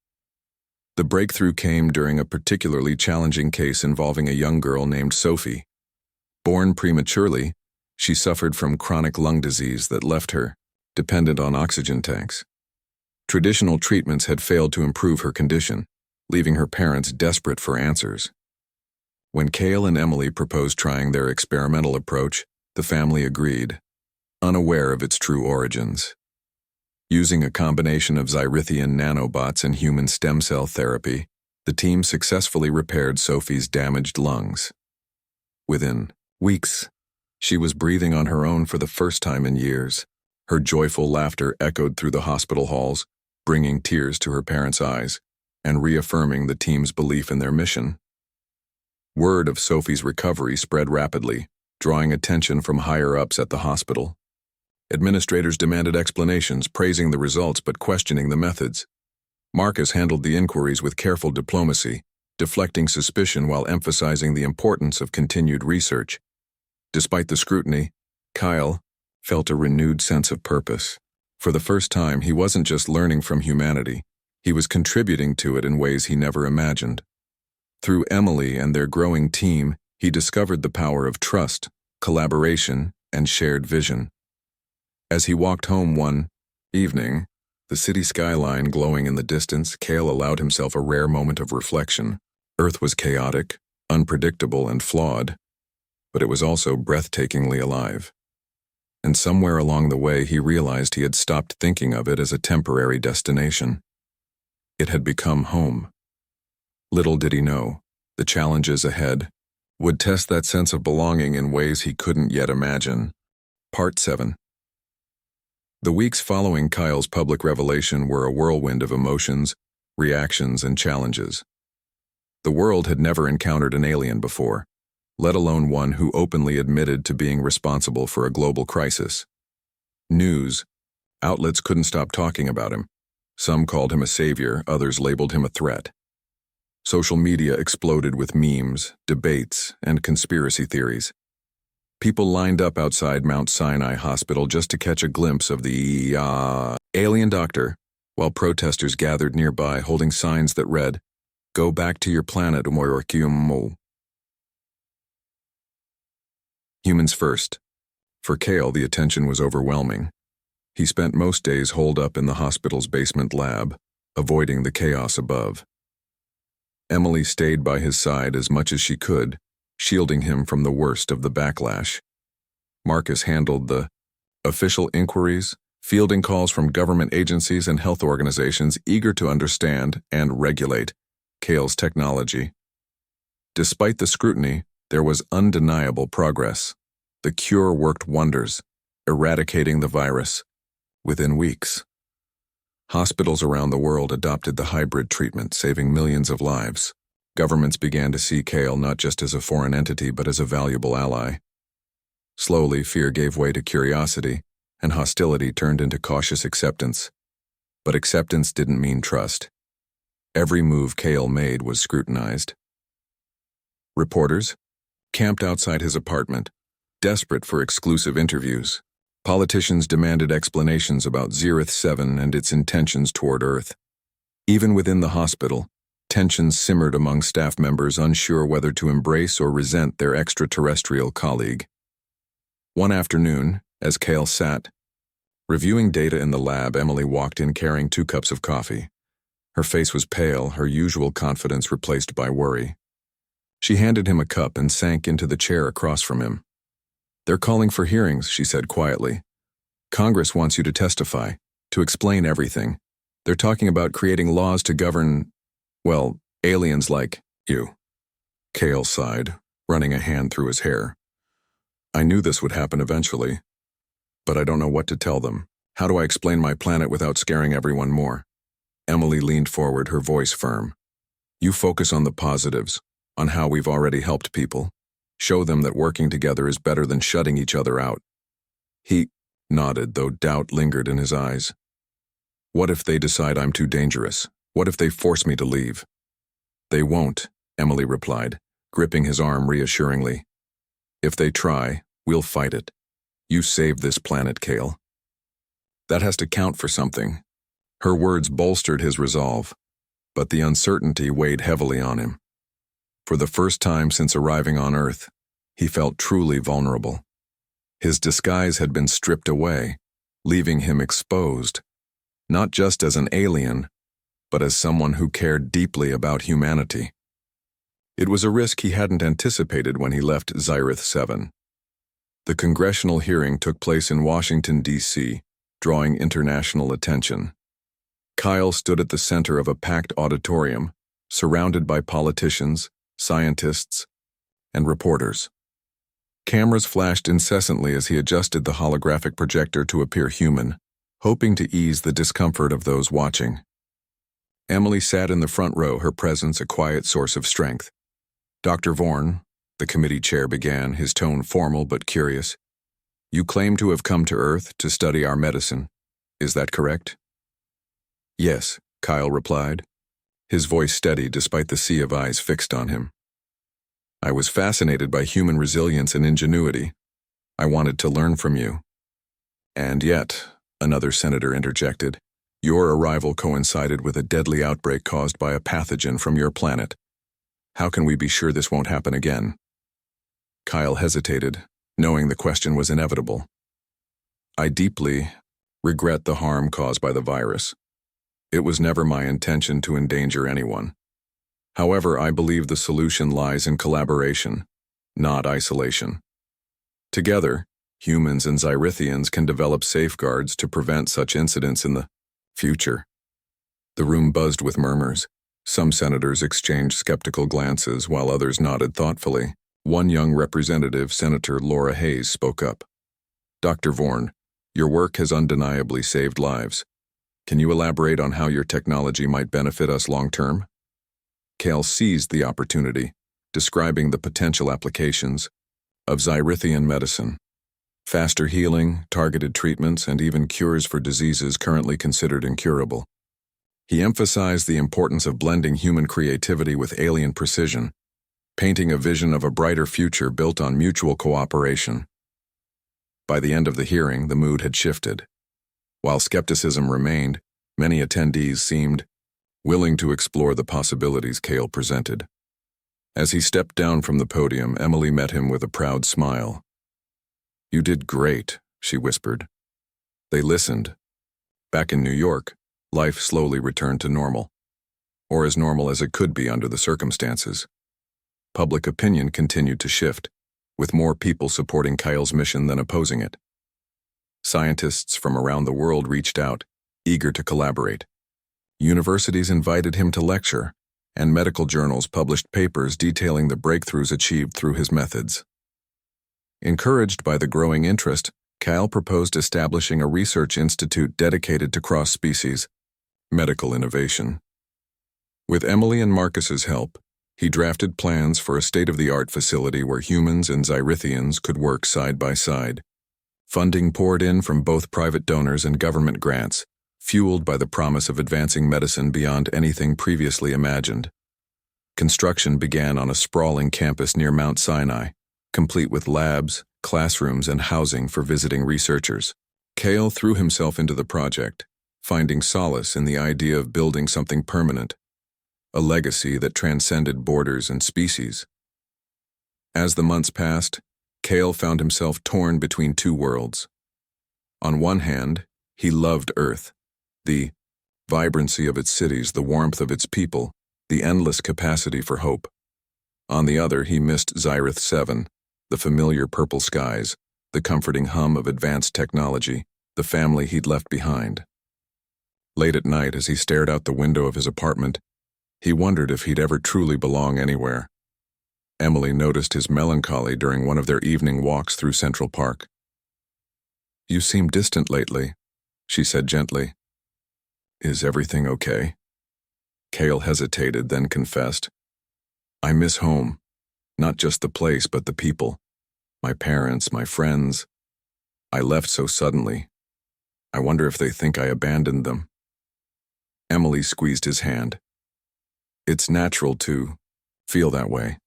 The breakthrough came during a particularly challenging case involving a young girl named Sophie. Born prematurely, she suffered from chronic lung disease that left her dependent on oxygen tanks. Traditional treatments had failed to improve her condition, leaving her parents desperate for answers. When Cale and Emily proposed trying their experimental approach, the family agreed, unaware of its true origins. Using a combination of Xyrithian nanobots and human stem cell therapy, the team successfully repaired Sophie's damaged lungs. Within weeks, she was breathing on her own for the first time in years. Her joyful laughter echoed through the hospital halls, bringing tears to her parents' eyes and reaffirming the team's belief in their mission. Word of Sophie's recovery spread rapidly, drawing attention from higher-ups at the hospital. Administrators demanded explanations, praising the results but questioning the methods. Marcus handled the inquiries with careful diplomacy, deflecting suspicion while emphasizing the importance of continued research. Despite the scrutiny, Kyle felt a renewed sense of purpose. For the first time, he wasn't just learning from humanity, he was contributing to it in ways he never imagined. Through Emily and their growing team, he discovered the power of trust, collaboration, and shared vision. As he walked home one evening, the city skyline glowing in the distance, Cale allowed himself a rare moment of reflection. Earth was chaotic, unpredictable, and flawed, but it was also breathtakingly alive. And somewhere along the way, he realized he had stopped thinking of it as a temporary destination. It had become home. Little did he know, the challenges ahead would test that sense of belonging in ways he couldn't yet imagine. Part 7. The weeks following Kyle's public revelation were a whirlwind of emotions, reactions, and challenges. The world had never encountered an alien before, let alone one who openly admitted to being responsible for a global crisis. News outlets couldn't stop talking about him. Some called him a savior, others labeled him a threat. Social media exploded with memes, debates, and conspiracy theories. People lined up outside Mount Sinai Hospital just to catch a glimpse of the alien doctor, while protesters gathered nearby holding signs that read, "Go back to your planet, Humans first." For Cale, the attention was overwhelming. He spent most days holed up in the hospital's basement lab, avoiding the chaos above. Emily stayed by his side as much as she could, shielding him from the worst of the backlash. Marcus handled the official inquiries, fielding calls from government agencies and health organizations eager to understand and regulate Cale's technology. Despite the scrutiny, there was undeniable progress. The cure worked wonders, eradicating the virus within weeks. Hospitals around the world adopted the hybrid treatment, saving millions of lives. Governments began to see Cale not just as a foreign entity but as a valuable ally. Slowly, fear gave way to curiosity, and hostility turned into cautious acceptance. But acceptance didn't mean trust. Every move Cale made was scrutinized. Reporters camped outside his apartment, desperate for exclusive interviews. Politicians demanded explanations about Zereth 7 and its intentions toward Earth. Even within the hospital, tensions simmered among staff members unsure whether to embrace or resent their extraterrestrial colleague. One afternoon, as Cale sat reviewing data in the lab, Emily walked in carrying 2 cups of coffee. Her face was pale, her usual confidence replaced by worry. She handed him a cup and sank into the chair across from him. "They're calling for hearings," she said quietly. "Congress wants you to testify, to explain everything. They're talking about creating laws to govern, well, aliens like you." Cale sighed, running a hand through his hair. "I knew this would happen eventually, but I don't know what to tell them. How do I explain my planet without scaring everyone more?" Emily leaned forward, her voice firm. "You focus on the positives, on how we've already helped people. Show them that working together is better than shutting each other out." He nodded, though doubt lingered in his eyes. "What if they decide I'm too dangerous? What if they force me to leave?" "They won't," Emily replied, gripping his arm reassuringly. "If they try, we'll fight it. You saved this planet, Cale. That has to count for something." Her words bolstered his resolve, but the uncertainty weighed heavily on him. For the first time since arriving on Earth, he felt truly vulnerable. His disguise had been stripped away, leaving him exposed, not just as an alien, but as someone who cared deeply about humanity. It was a risk he hadn't anticipated when he left Zereth 7. The congressional hearing took place in Washington, D.C., drawing international attention. Kyle stood at the center of a packed auditorium, surrounded by politicians, scientists, and reporters. Cameras flashed incessantly as he adjusted the holographic projector to appear human, hoping to ease the discomfort of those watching. Emily sat in the front row, her presence a quiet source of strength. "Dr. Vorn," the committee chair began, his tone formal but curious, "you claim to have come to Earth to study our medicine. Is that correct?" "Yes," Kyle replied, his voice steady despite the sea of eyes fixed on him. "I was fascinated by human resilience and ingenuity. I wanted to learn from you." "And yet," another senator interjected, "your arrival coincided with a deadly outbreak caused by a pathogen from your planet. How can we be sure this won't happen again? Kyle hesitated, knowing the question was inevitable. I deeply regret the harm caused by the virus. It was never my intention to endanger anyone. However, I believe the solution lies in collaboration, not isolation. Together, humans and Xyrithians can develop safeguards to prevent such incidents in the future. The room buzzed with murmurs. Some senators exchanged skeptical glances while others nodded thoughtfully. One young representative, Senator Laura Hayes, spoke up. Dr. Vorn, your work has undeniably saved lives. Can you elaborate on how your technology might benefit us long-term? Kale seized the opportunity, describing the potential applications of Xyrithian medicine. Faster healing, targeted treatments, and even cures for diseases currently considered incurable. He emphasized the importance of blending human creativity with alien precision, painting a vision of a brighter future built on mutual cooperation. By the end of the hearing, the mood had shifted. While skepticism remained, many attendees seemed willing to explore the possibilities Kale presented. As he stepped down from the podium, Emily met him with a proud smile. You did great, she whispered. They listened. Back in New York, life slowly returned to normal, or as normal as it could be under the circumstances. Public opinion continued to shift, with more people supporting Kyle's mission than opposing it. Scientists from around the world reached out, eager to collaborate. Universities invited him to lecture, and medical journals published papers detailing the breakthroughs achieved through his methods. Encouraged by the growing interest, Kyle proposed establishing a research institute dedicated to cross-species medical innovation. With Emily and Marcus's help, he drafted plans for a state-of-the-art facility where humans and Xyrithians could work side by side. Funding poured in from both private donors and government grants, fueled by the promise of advancing medicine beyond anything previously imagined. Construction began on a sprawling campus near Mount Sinai, complete with labs, classrooms, and housing for visiting researchers. Kale threw himself into the project, finding solace in the idea of building something permanent, a legacy that transcended borders and species. As the months passed, Kale found himself torn between two worlds. On one hand, he loved Earth, the vibrancy of its cities, the warmth of its people, the endless capacity for hope. On the other, he missed Xyrith 7, the familiar purple skies, the comforting hum of advanced technology, the family he'd left behind. Late at night, as he stared out the window of his apartment, he wondered if he'd ever truly belong anywhere. Emily noticed his melancholy during one of their evening walks through Central Park. You seem distant lately, she said gently. Is everything okay? Kale hesitated, then confessed. I miss home, not just the place but the people, my parents, my friends. I left so suddenly. I wonder if they think I abandoned them. Emily squeezed his hand. It's natural to feel that way.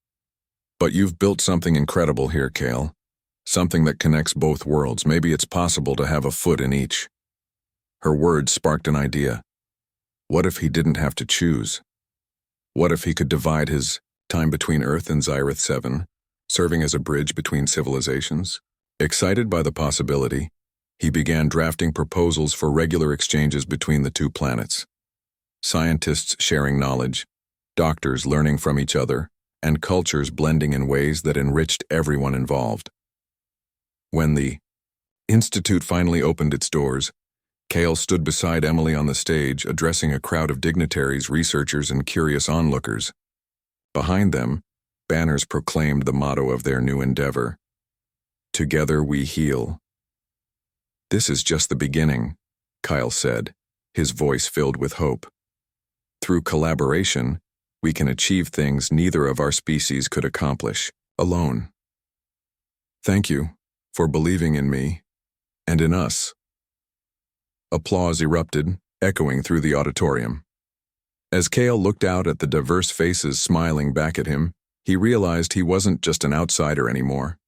But you've built something incredible here, Kale. Something that connects both worlds. Maybe it's possible to have a foot in each. Her words sparked an idea. What if he didn't have to choose? What if he could divide his time between Earth and Xyrith 7, serving as a bridge between civilizations? Excited by the possibility, he began drafting proposals for regular exchanges between the two planets. Scientists sharing knowledge, doctors learning from each other, and cultures blending in ways that enriched everyone involved. When the Institute finally opened its doors, Kale stood beside Emily on the stage, addressing a crowd of dignitaries, researchers, and curious onlookers. Behind them, banners proclaimed the motto of their new endeavor: Together we heal. This is just the beginning, Kyle said, his voice filled with hope. Through collaboration, we can achieve things neither of our species could accomplish alone. Thank you for believing in me and in us. Applause erupted, echoing through the auditorium. As Kale looked out at the diverse faces smiling back at him, he realized he wasn't just an outsider anymore.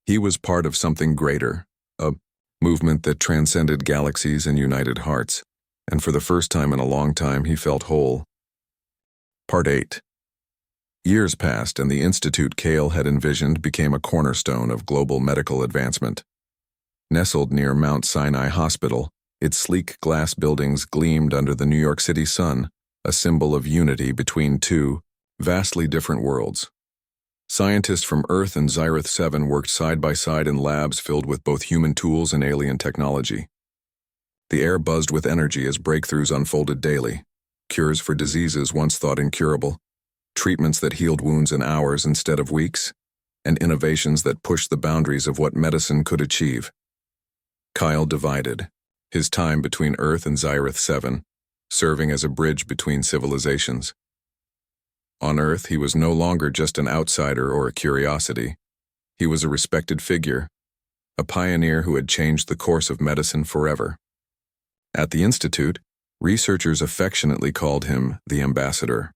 He was part of something greater, a movement that transcended galaxies and united hearts, and for the first time in a long time he felt whole. Part 8. Years passed, and the institute Cale had envisioned became a cornerstone of global medical advancement. Nestled near Mount Sinai Hospital, its sleek glass buildings gleamed under the New York City sun, a symbol of unity between two vastly different worlds. Scientists from Earth and Zyrith 7 worked side by side in labs filled with both human tools and alien technology. The air buzzed with energy as breakthroughs unfolded daily. Cures for diseases once thought incurable, treatments that healed wounds in hours instead of weeks, and innovations that pushed the boundaries of what medicine could achieve. Kyle divided, his time between Earth and Zyrith 7, serving as a bridge between civilizations. On Earth, he was no longer just an outsider or a curiosity. He was a respected figure, a pioneer who had changed the course of medicine forever. At the Institute, researchers affectionately called him the Ambassador,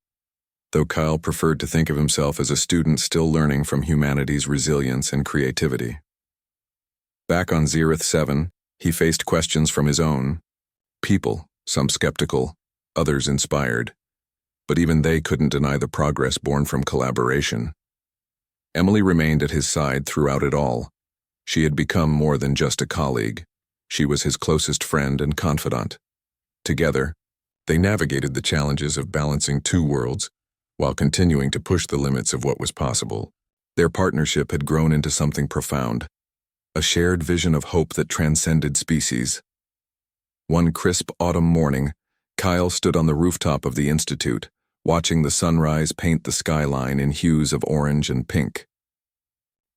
though Kyle preferred to think of himself as a student still learning from humanity's resilience and creativity. Back on Zyrith 7, he faced questions from his own people, some skeptical, others inspired. But even they couldn't deny the progress born from collaboration. Emily remained at his side throughout it all. She had become more than just a colleague. She was his closest friend and confidant. Together, they navigated the challenges of balancing two worlds while continuing to push the limits of what was possible. Their partnership had grown into something profound, a shared vision of hope that transcended species. One crisp autumn morning, Kyle stood on the rooftop of the Institute, watching the sunrise paint the skyline in hues of orange and pink.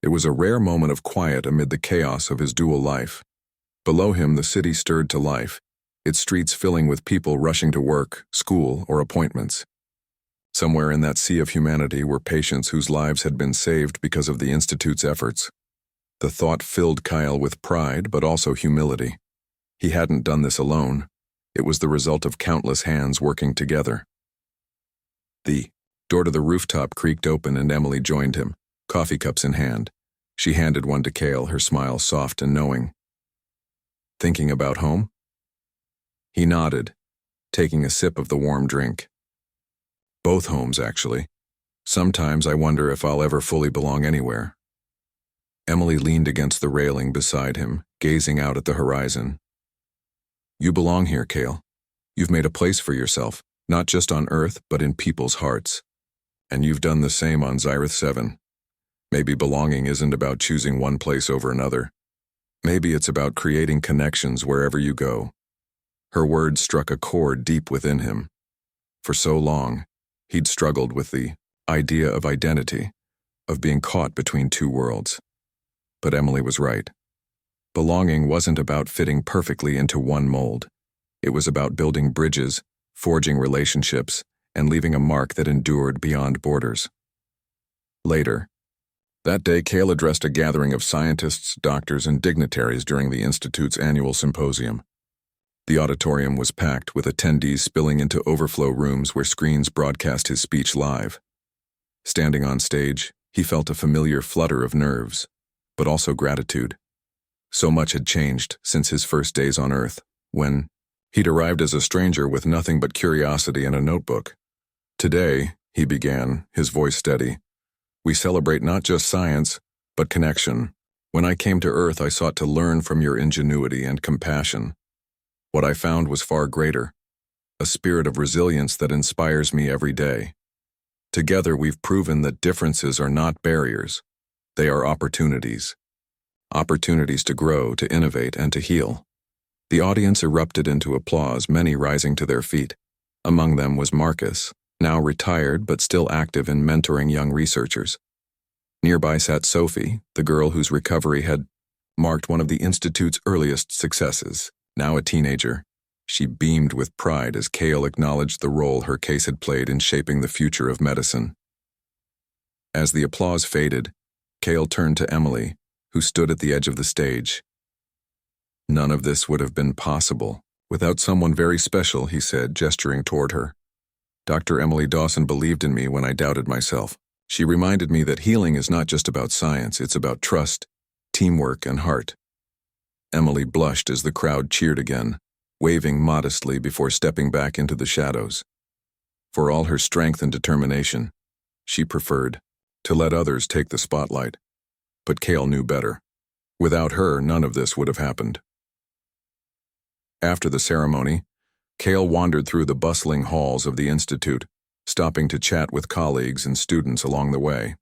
It was a rare moment of quiet amid the chaos of his dual life. Below him, the city stirred to life, its streets filling with people rushing to work, school, or appointments. Somewhere in that sea of humanity were patients whose lives had been saved because of the Institute's efforts. The thought filled Kyle with pride, but also humility. He hadn't done this alone. It was the result of countless hands working together. The door to the rooftop creaked open and Emily joined him, coffee cups in hand. She handed one to Cale, her smile soft and knowing. Thinking about home? He nodded, taking a sip of the warm drink. Both homes, actually. Sometimes I wonder if I'll ever fully belong anywhere. Emily leaned against the railing beside him, gazing out at the horizon. You belong here, Cale. You've made a place for yourself. Not just on Earth, but in people's hearts. And you've done the same on Zyrith 7. Maybe belonging isn't about choosing one place over another. Maybe it's about creating connections wherever you go. Her words struck a chord deep within him. For so long, he'd struggled with the idea of identity, of being caught between two worlds. But Emily was right. Belonging wasn't about fitting perfectly into one mold. It was about building bridges, forging relationships, and leaving a mark that endured beyond borders. Later, that day, Cale addressed a gathering of scientists, doctors, and dignitaries during the Institute's annual symposium. The auditorium was packed, with attendees spilling into overflow rooms where screens broadcast his speech live. Standing on stage, he felt a familiar flutter of nerves, but also gratitude. So much had changed since his first days on Earth, when he'd arrived as a stranger with nothing but curiosity and a notebook. Today, he began, his voice steady, we celebrate not just science, but connection. When I came to Earth, I sought to learn from your ingenuity and compassion. What I found was far greater, a spirit of resilience that inspires me every day. Together, we've proven that differences are not barriers. They are opportunities. Opportunities to grow, to innovate, and to heal. The audience erupted into applause, many rising to their feet. Among them was Marcus, now retired but still active in mentoring young researchers. Nearby sat Sophie, the girl whose recovery had marked one of the Institute's earliest successes. Now a teenager, she beamed with pride as Cale acknowledged the role her case had played in shaping the future of medicine. As the applause faded, Cale turned to Emily, who stood at the edge of the stage. None of this would have been possible without someone very special, he said, gesturing toward her. Dr. Emily Dawson believed in me when I doubted myself. She reminded me that healing is not just about science, it's about trust, teamwork, and heart. Emily blushed as the crowd cheered again, waving modestly before stepping back into the shadows. For all her strength and determination, She preferred to let others take the spotlight. But Kale knew better. Without her, none of this would have happened. After the ceremony, Kale wandered through the bustling halls of the Institute, stopping to chat with colleagues and students along the way.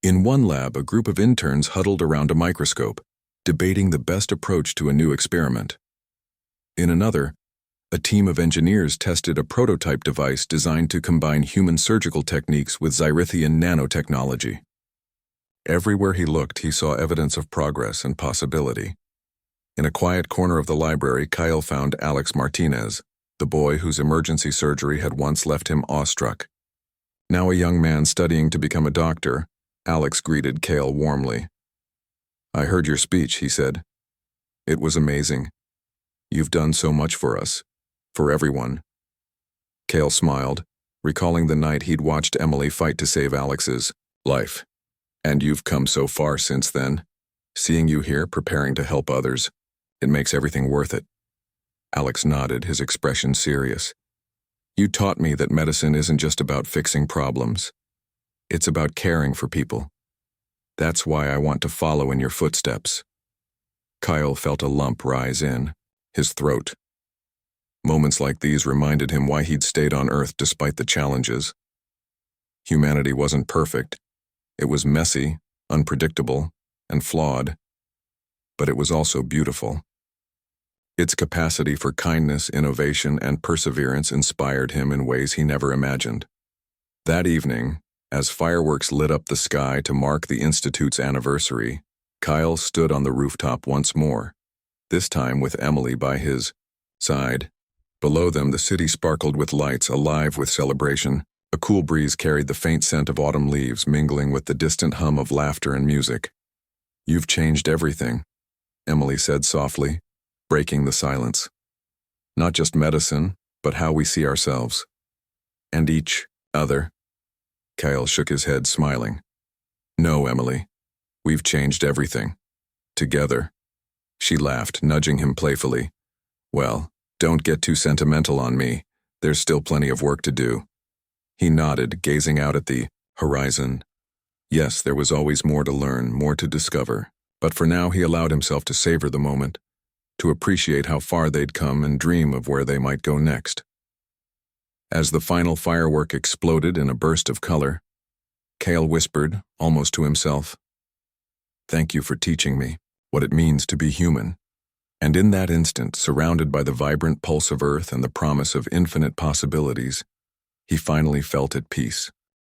In one lab, a group of interns huddled around a microscope, debating the best approach to a new experiment. In another, a team of engineers tested a prototype device designed to combine human surgical techniques with Xyrithian nanotechnology. Everywhere he looked, he saw evidence of progress and possibility. In a quiet corner of the library, Kyle found Alex Martinez, the boy whose emergency surgery had once left him awestruck. Now a young man studying to become a doctor, Alex greeted Kale warmly. "I heard your speech," he said. "It was amazing. You've done so much for us, for everyone." Kale smiled, recalling the night he'd watched Emily fight to save Alex's life. "And you've come so far since then. Seeing you here, preparing to help others, it makes everything worth it." Alex nodded, his expression serious. "You taught me that medicine isn't just about fixing problems. It's about caring for people. That's why I want to follow in your footsteps." Kyle felt a lump rise in his throat. Moments like these reminded him why he'd stayed on Earth despite the challenges. Humanity wasn't perfect. It was messy, unpredictable, and flawed. But it was also beautiful. Its capacity for kindness, innovation, and perseverance inspired him in ways he never imagined. That evening, as fireworks lit up the sky to mark the Institute's anniversary, Kyle stood on the rooftop once more, this time with Emily by his side. Below them, the city sparkled with lights, alive with celebration. A cool breeze carried the faint scent of autumn leaves, mingling with the distant hum of laughter and music. "You've changed everything," Emily said softly, breaking the silence. "Not just medicine, but how we see ourselves. And each other." Kyle shook his head, smiling. "No, Emily. We've changed everything. Together." She laughed, nudging him playfully. "Well, don't get too sentimental on me. There's still plenty of work to do." He nodded, gazing out at the horizon. Yes, there was always more to learn, more to discover, but for now he allowed himself to savor the moment, to appreciate how far they'd come and dream of where they might go next. As the final firework exploded in a burst of color, Kale whispered, almost to himself, "Thank you for teaching me what it means to be human." And in that instant, surrounded by the vibrant pulse of Earth and the promise of infinite possibilities, he finally felt at peace.